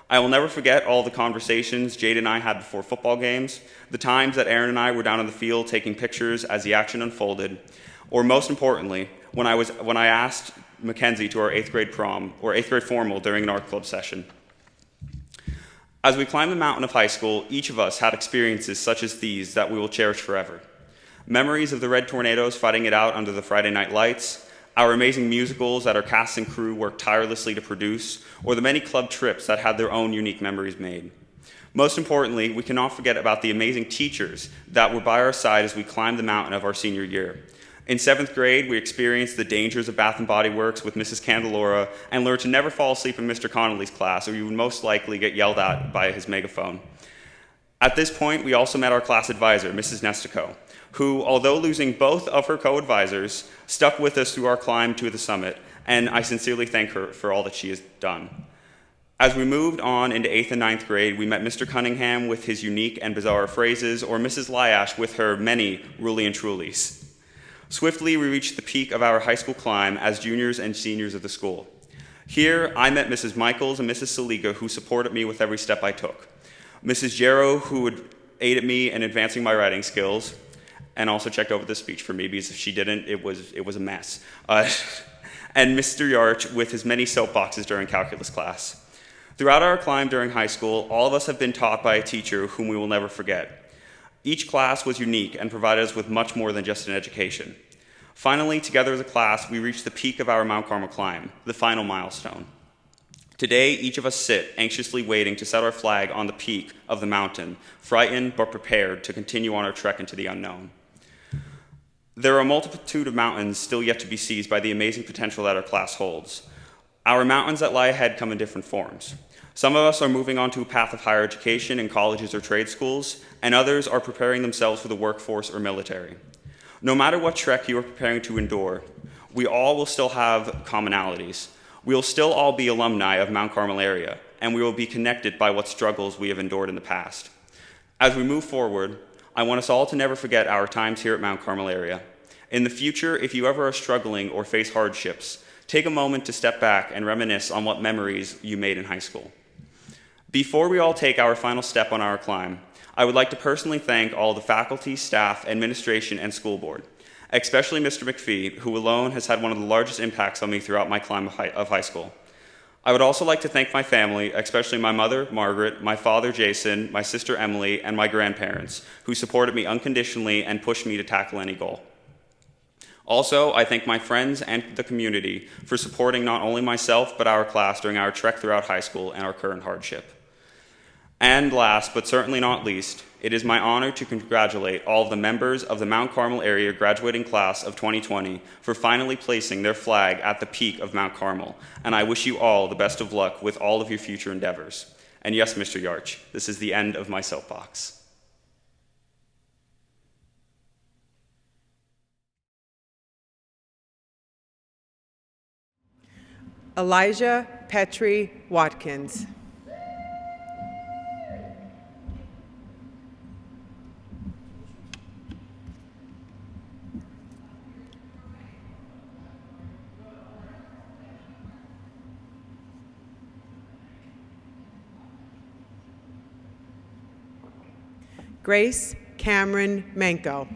I will never forget all the conversations Jade and I had before football games, the times that Aaron and I were down in the field taking pictures as the action unfolded, or most importantly, when I asked Mackenzie to our 8th grade prom, or 8th grade formal during an art club session. As we climbed the mountain of high school, each of us had experiences such as these that we will cherish forever. Memories of the Red Tornadoes fighting it out under the Friday night lights, our amazing musicals that our cast and crew worked tirelessly to produce, or the many club trips that had their own unique memories made. Most importantly, we cannot forget about the amazing teachers that were by our side as we climbed the mountain of our senior year. In 7th grade, we experienced the dangers of Bath & Body Works with Mrs. Candelora and learned to never fall asleep in Mr. Connolly's class, or you would most likely get yelled at by his megaphone. At this point, we also met our class advisor, Mrs. Nestico, who, although losing both of her co-advisors, stuck with us through our climb to the summit, and I sincerely thank her for all that she has done. As we moved on into 8th and 9th grade, we met Mr. Cunningham with his unique and bizarre phrases, or Mrs. Lyash with her many ruly and trulies. Swiftly, we reached the peak of our high school climb as juniors and seniors of the school. Here, I met Mrs. Michaels and Mrs. Saliga, who supported me with every step I took. Mrs. Jarrow, who would aided me in advancing my writing skills, and also checked over the speech for me, because if she didn't, it was a mess. And Mr. Yarch with his many soapboxes during calculus class. Throughout our climb during high school, all of us have been taught by a teacher whom we will never forget. Each class was unique and provided us with much more than just an education. Finally, together as a class, we reached the peak of our Mount Carmel climb, the final milestone. Today, each of us sit anxiously waiting to set our flag on the peak of the mountain, frightened but prepared to continue on our trek into the unknown. There are a multitude of mountains still yet to be seized by the amazing potential that our class holds. Our mountains that lie ahead come in different forms. Some of us are moving on to a path of higher education in colleges or trade schools, and others are preparing themselves for the workforce or military. No matter what trek you are preparing to endure, we all will still have commonalities. We will still all be alumni of Mount Carmel area, and we will be connected by what struggles we have endured in the past. As we move forward, I want us all to never forget our times here at Mount Carmel area. In the future, if you ever are struggling or face hardships, take a moment to step back and reminisce on what memories you made in high school. Before we all take our final step on our climb, I would like to personally thank all the faculty, staff, administration, and school board, especially Mr. McPhee, who alone has had one of the largest impacts on me throughout my climb of high school. I would also like to thank my family, especially my mother, Margaret, my father, Jason, my sister, Emily, and my grandparents, who supported me unconditionally and pushed me to tackle any goal. Also, I thank my friends and the community for supporting not only myself, but our class during our trek throughout high school and our current hardship. And last, but certainly not least, it is my honor to congratulate all of the members of the Mount Carmel area graduating class of 2020 for finally placing their flag at the peak of Mount Carmel, and I wish you all the best of luck with all of your future endeavors. And yes, Mr. Yarch, this is the end of my soapbox. Elijah Petrie Watkins. Grace Cameron Manko.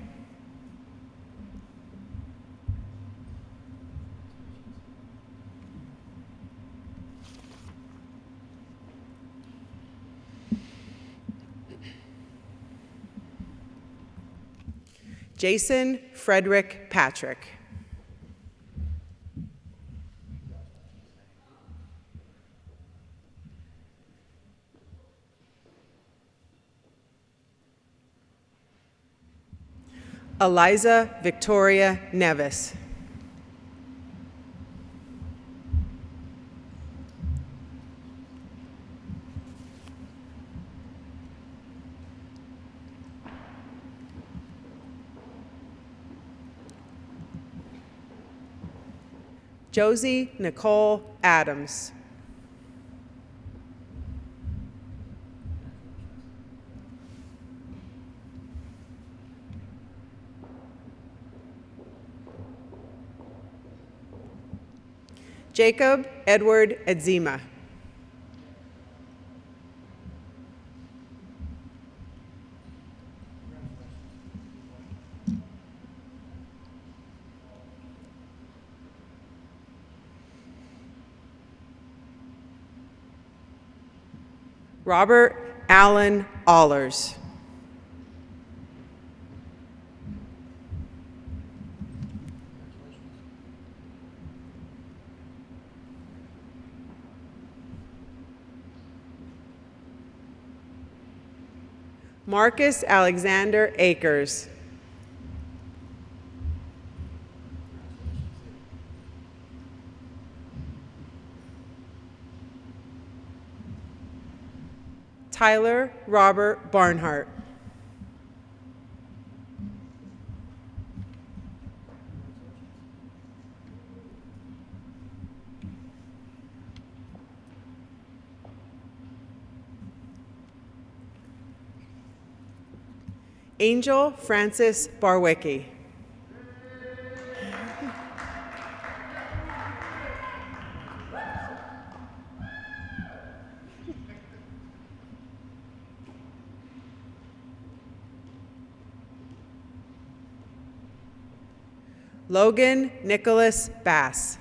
Jason Frederick Patrick. Eliza Victoria Nevis. Josie Nicole Adams. Jacob Edward Edzema. Robert Allen Allers. Marcus Alexander Akers. Tyler Robert Barnhart. Angel Francis Barwicki. Logan Nicholas Bass.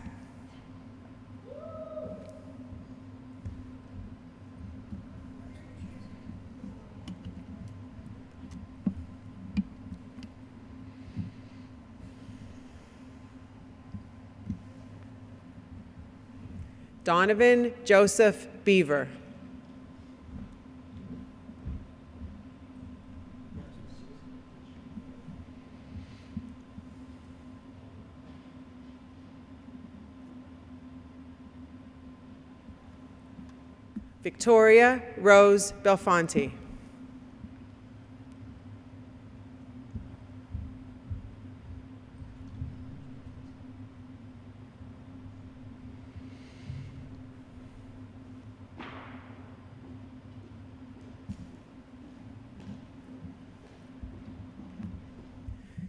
Donovan Joseph Beaver. Victoria Rose Belfonte.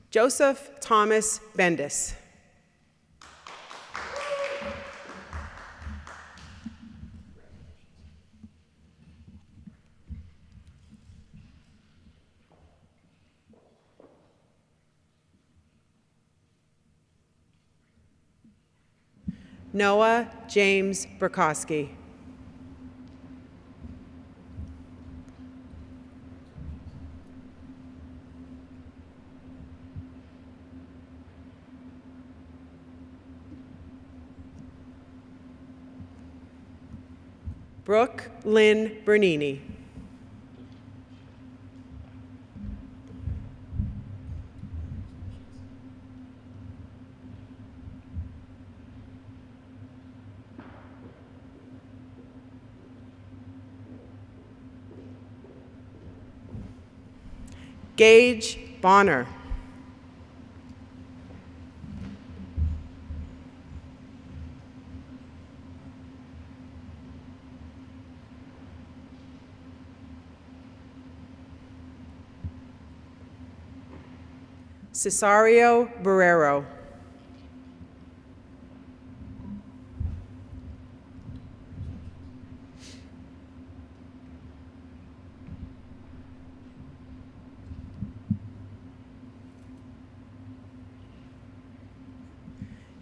Joseph Thomas Bendis. Noah James Burkowski. Brooke Lynn Bernini. Gage Bonner. Cesario Barrero.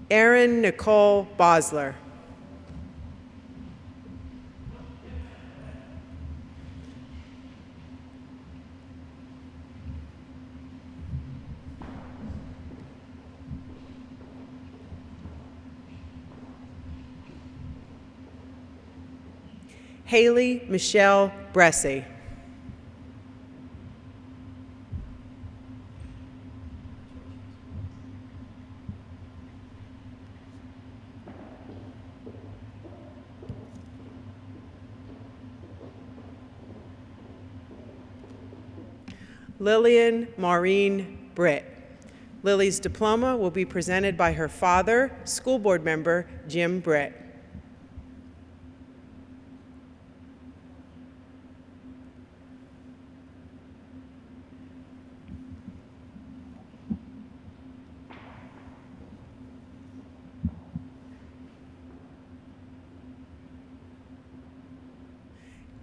Erin Nicole Bosler. Haley Michelle Bressy. Lillian Maureen Britt. Lily's diploma will be presented by her father, school board member Jim Britt.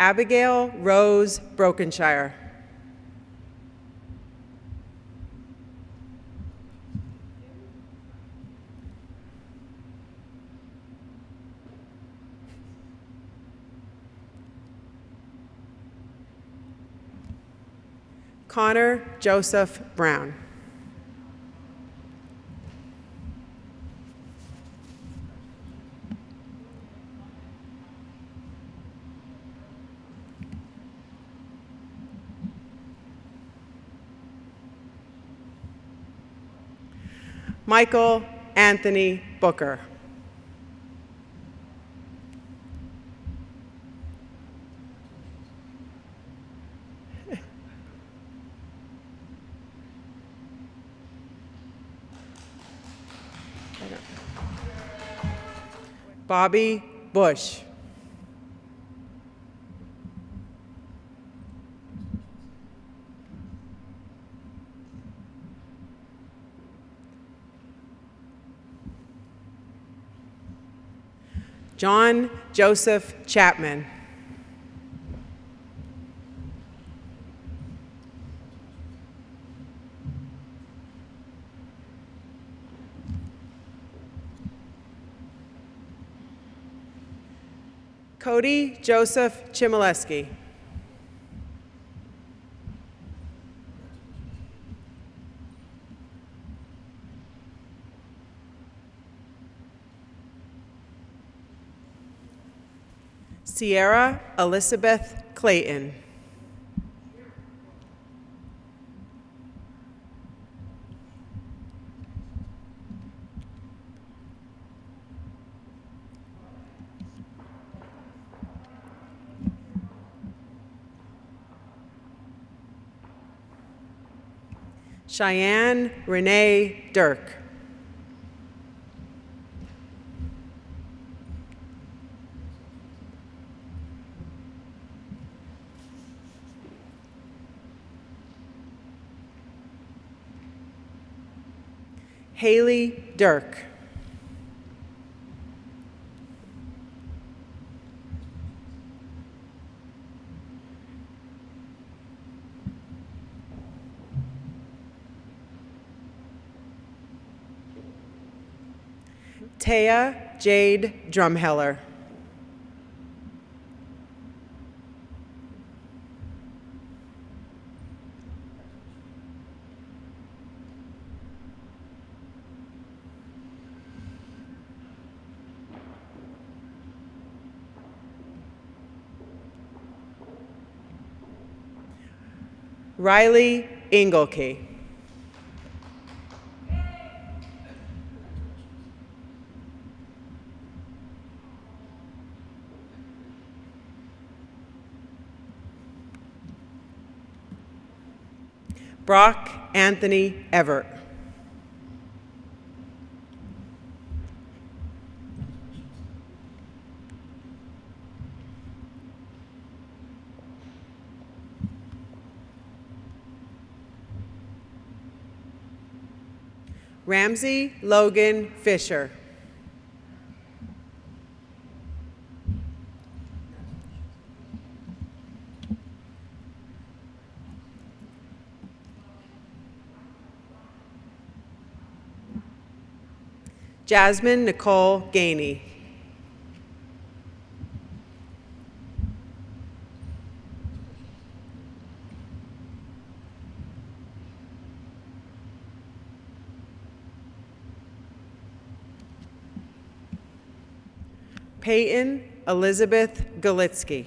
Abigail Rose Brokenshire. Connor Joseph Brown. Michael Anthony Booker. Bobby Bush. John Joseph Chapman. Cody Joseph Chmielewski. Sierra Elizabeth Clayton. Cheyenne Renee Dirk. Haley Dirk. Taya Jade Drumheller. Riley Ingelke. Brock Anthony Everett. Ramsey Logan Fisher. Jasmine Nicole Gainey. Peyton Elizabeth Galitsky.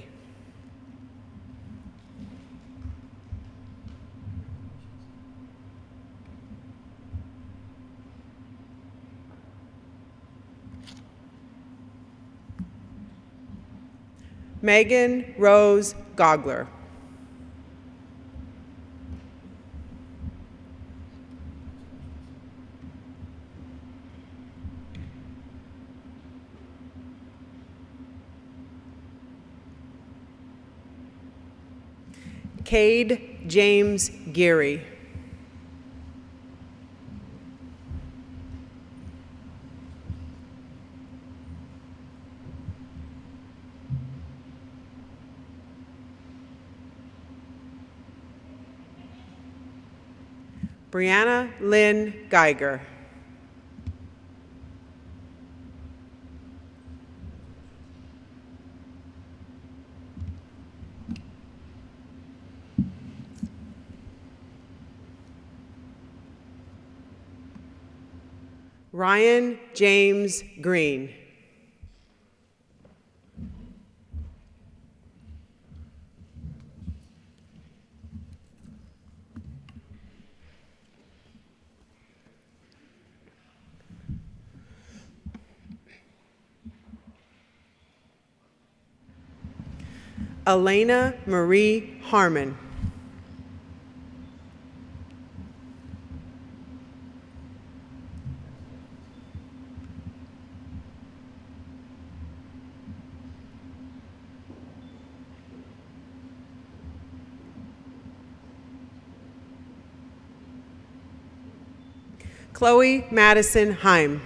Megan Rose Gogler. Cade James Geary. Brianna Lynn Geiger. Ryan James Green. Elena Marie Harmon. Chloe Madison Heim.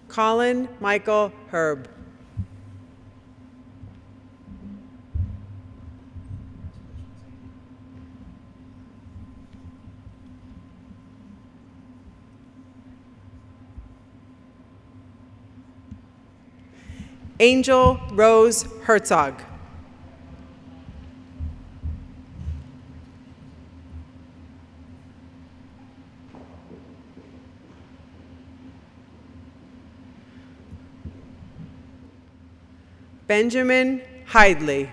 Colin Michael Herb. Angel Rose Herzog. Benjamin Hidley.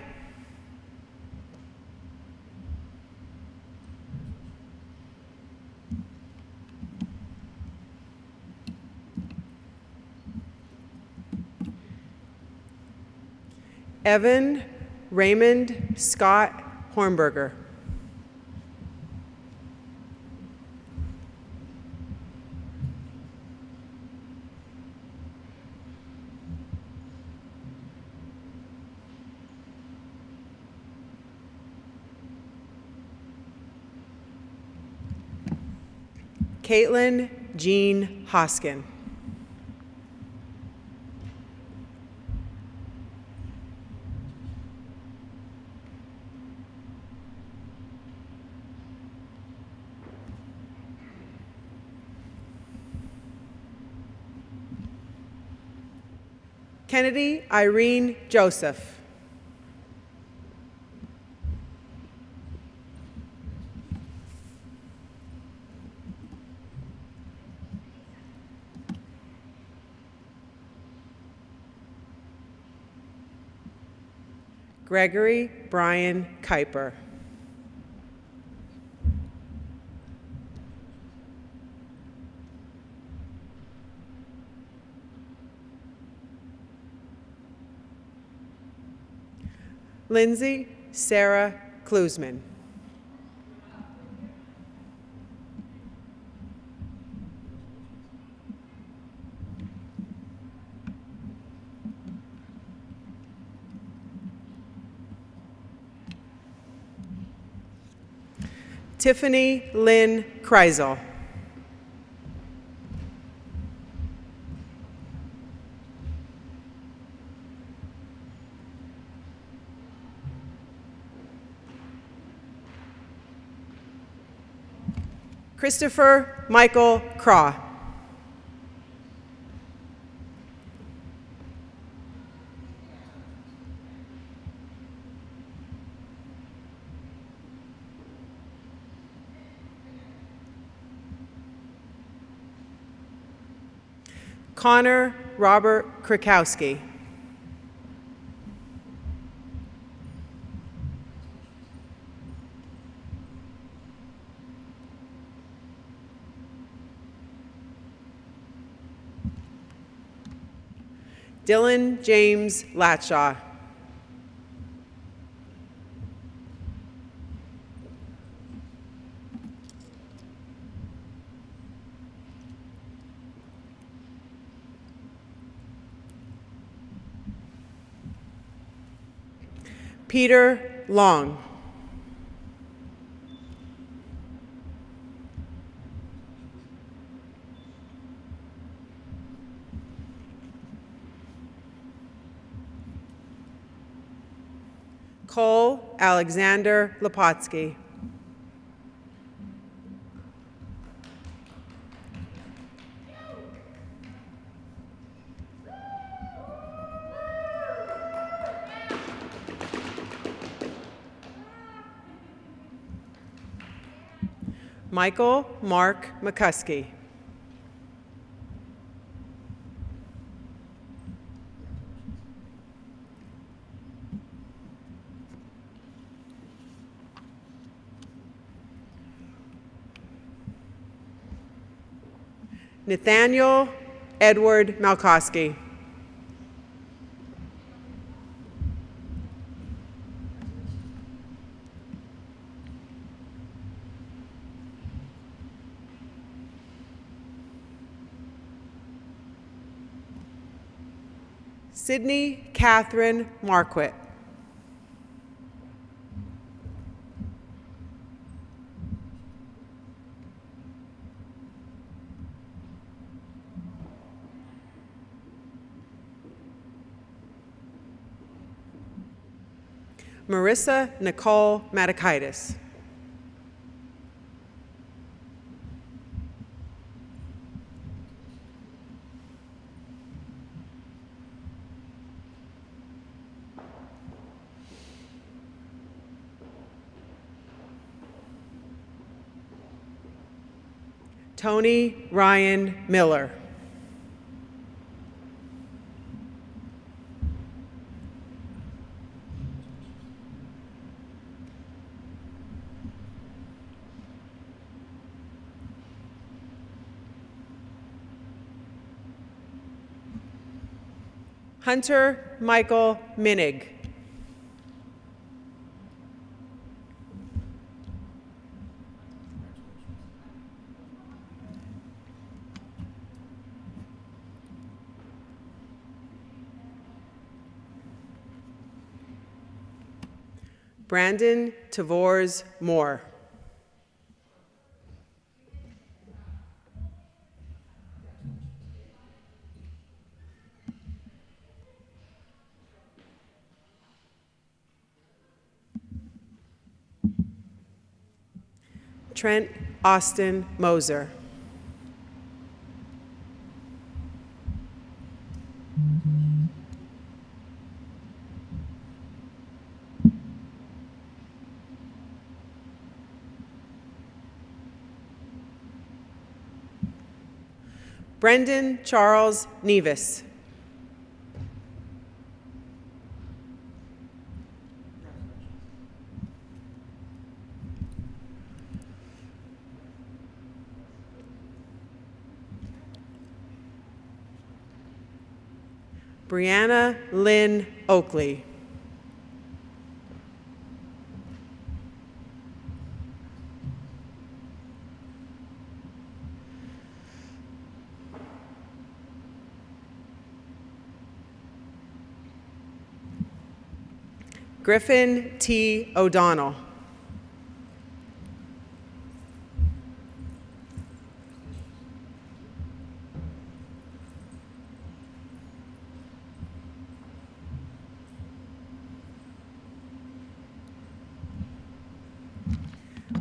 Evan Raymond Scott Hornberger. Caitlin Jean Hoskin. Kennedy Irene Joseph. Gregory Brian Kuiper. Lindsay Sarah Klusman. Tiffany Lynn Kreisel. Christopher Michael Craw. Connor Robert Krakowski. Dylan James Latshaw. Peter Long. Cole Alexander Lepotsky. Michael Mark McCuskey. Nathaniel Edward Malkowski. Sydney Catherine Marquette. Marissa Nicole Matakaitis. Tony Ryan Miller. Hunter Michael Minig. Brandon Tavors Moore. Trent Austin Moser. Brendan Charles Nevis. Brianna Lynn Oakley. Griffin T. O'Donnell.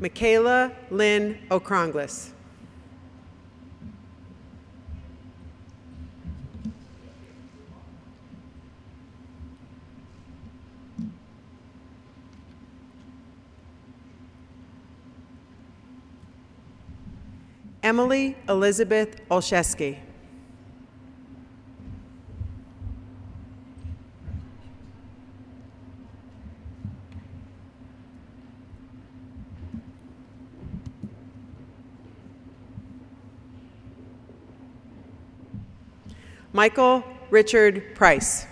Michaela Lynn O'Cronglis. Emily Elizabeth Olszewski. Michael Richard Price.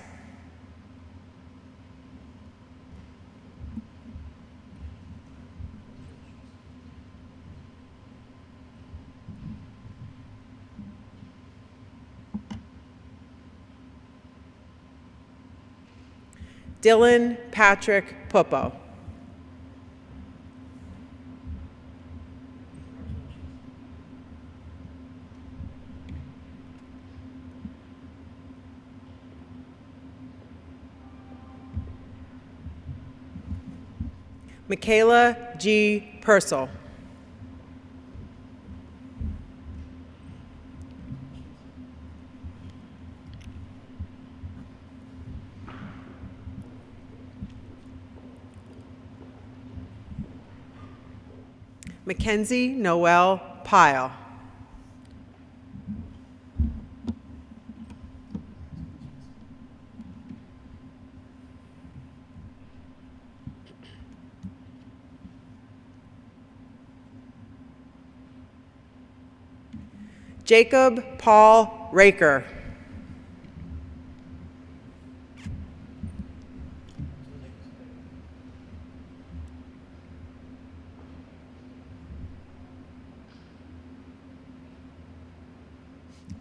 Dylan Patrick Pupo. Michaela G. Purcell. Mackenzie Noel Pyle. Jacob Paul Raker.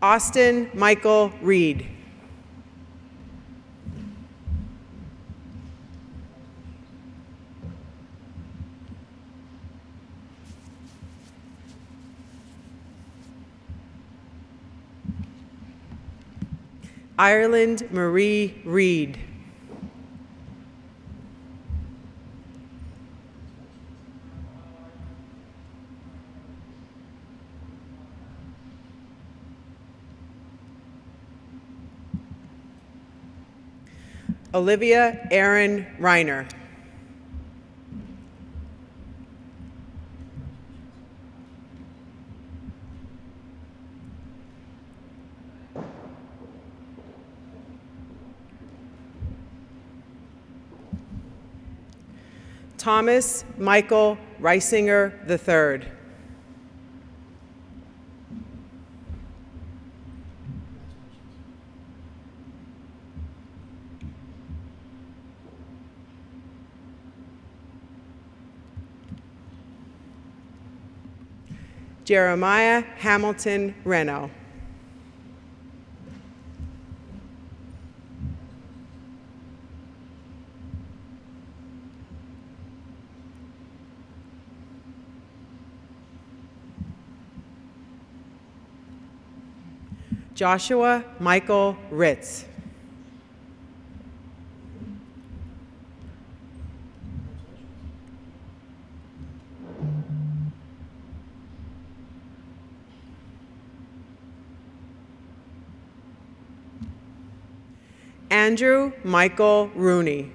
Austin Michael Reed. Ireland Marie Reed. Olivia Erin Reiner. Thomas Michael Reisinger III. Jeremiah Hamilton Reno. Joshua Michael Ritz. Andrew Michael Rooney.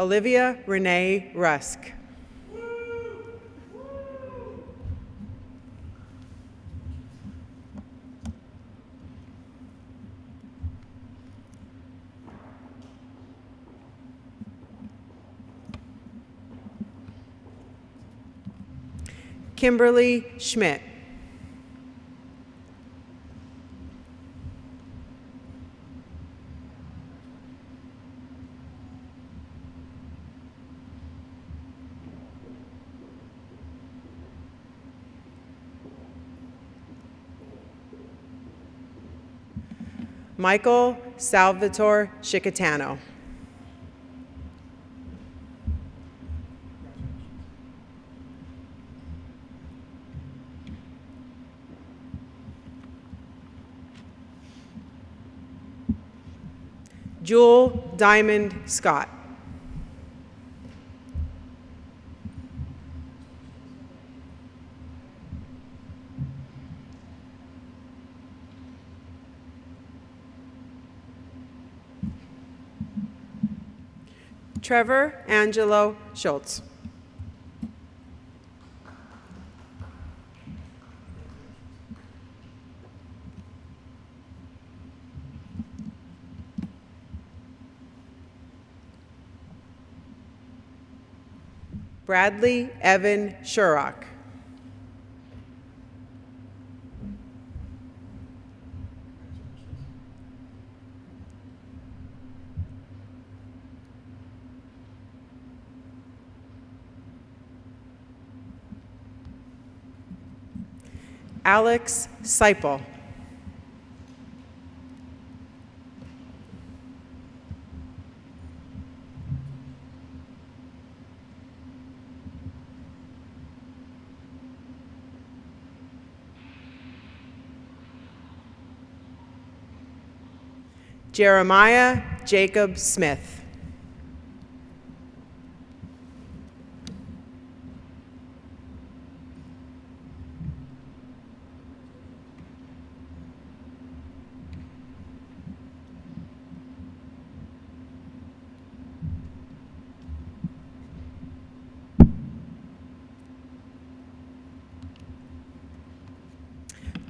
Olivia Renee Rusk. Kimberly Schmidt. Michael Salvatore Chicatano. Jewel Diamond Scott. Trevor Angelo Schultz. Bradley Evan Shurock. Alex Seipel. Jeremiah Jacob Smith.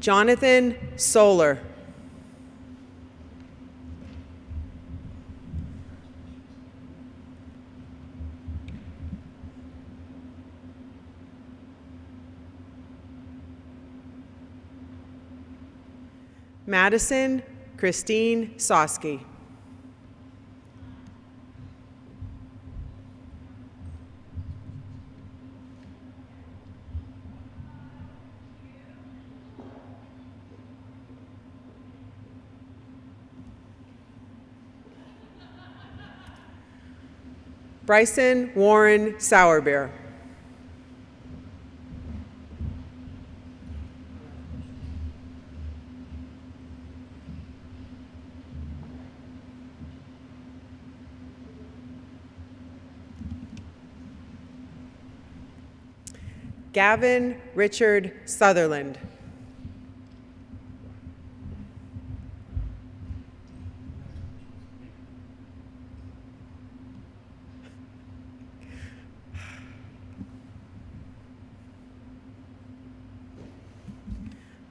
Jonathan Solar. Madison Christine Sosky. Bryson Warren Sourbeer. Gavin Richard Sutherland.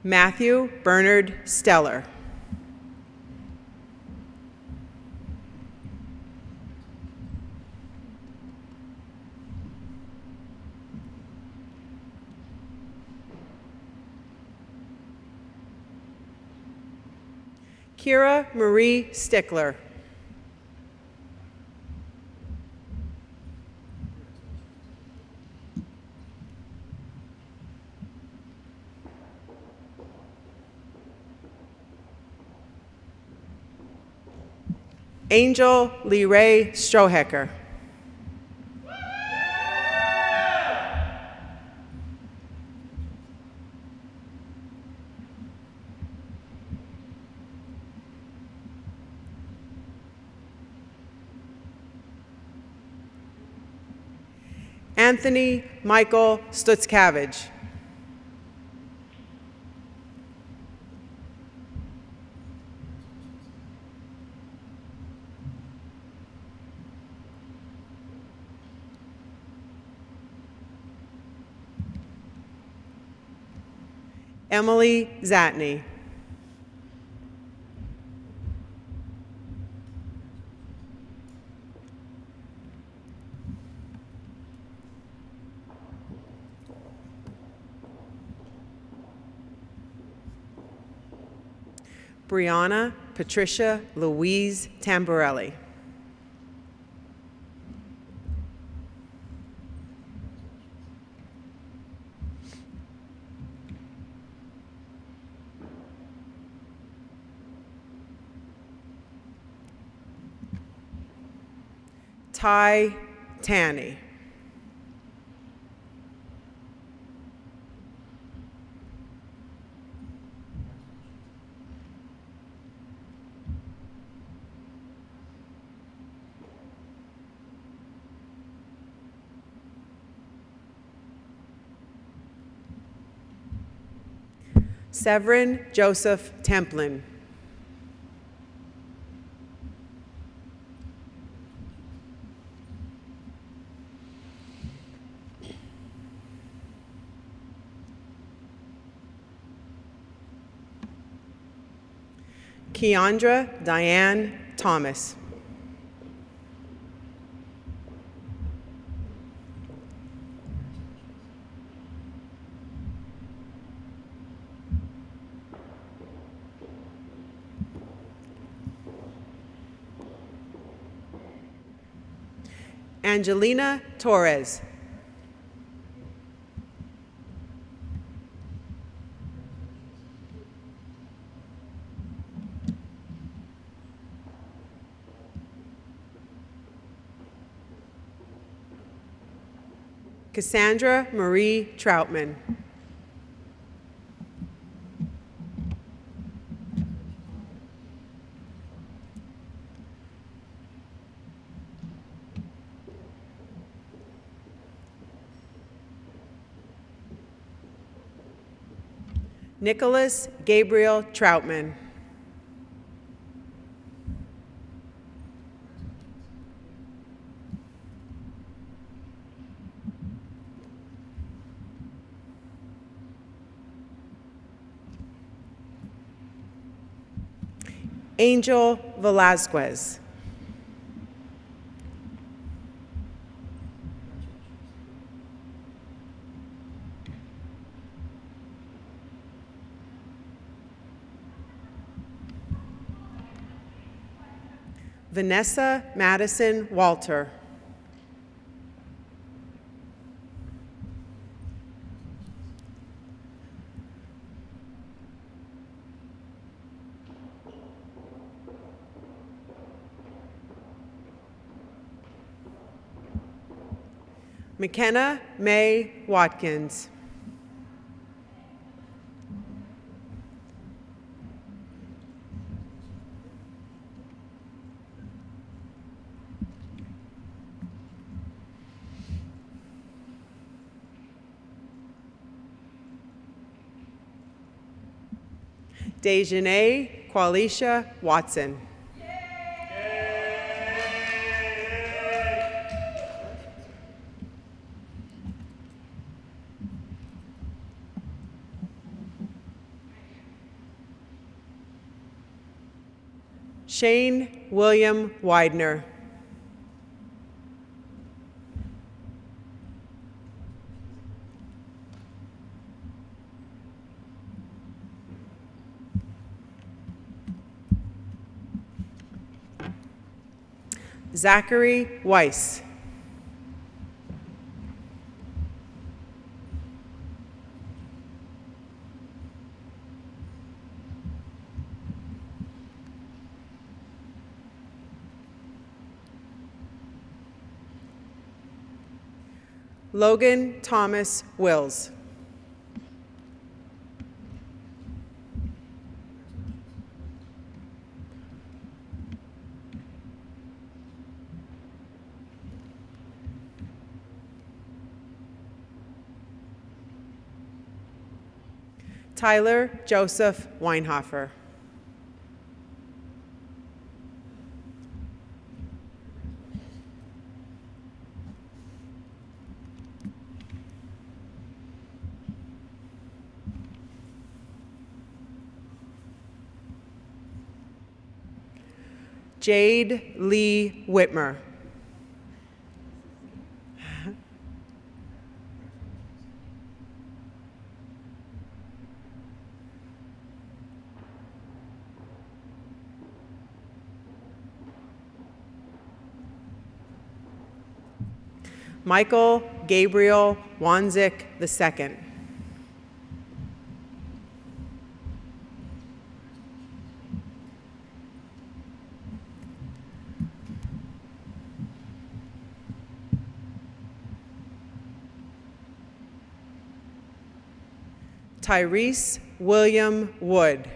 Matthew Bernard Steller. Kira Marie Stickler. Angel Lee Ray Strohecker. Anthony Michael Stutzkavage. Emily Zatney. Brianna Patricia Louise Tamborelli. Ty Tanny. Severin Joseph Templin. Keandra Diane Thomas. Angelina Torres. Cassandra Marie Troutman. Nicholas Gabriel Troutman. Angel Velasquez. Vanessa Madison Walter. McKenna May Watkins. Dejanay Qualisha Watson. Shane William Widener. Zachary Weiss. Logan Thomas Wills. Tyler Joseph Weinhofer. Jade Lee Whitmer. Michael Gabriel Wanzik II. Tyrese William Wood.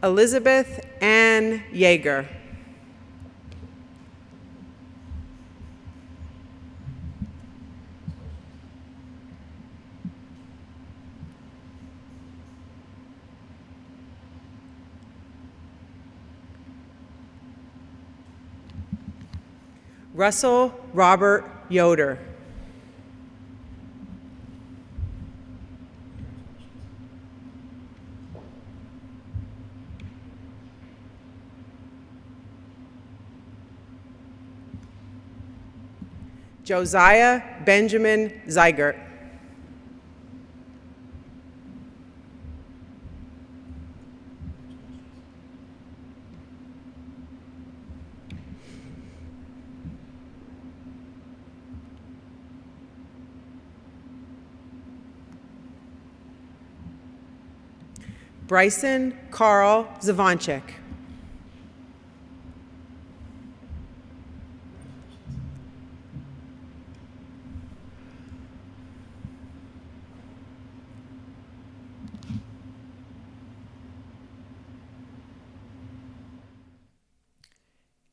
Elizabeth Ann Yeager. Russell Robert Yoder. Josiah Benjamin Zeigert. Bryson Carl Zavanchik.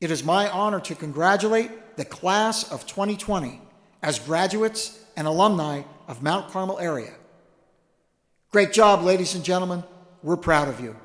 It is my honor to congratulate the class of 2020 as graduates and alumni of Mount Carmel area. Great job, ladies and gentlemen. We're proud of you.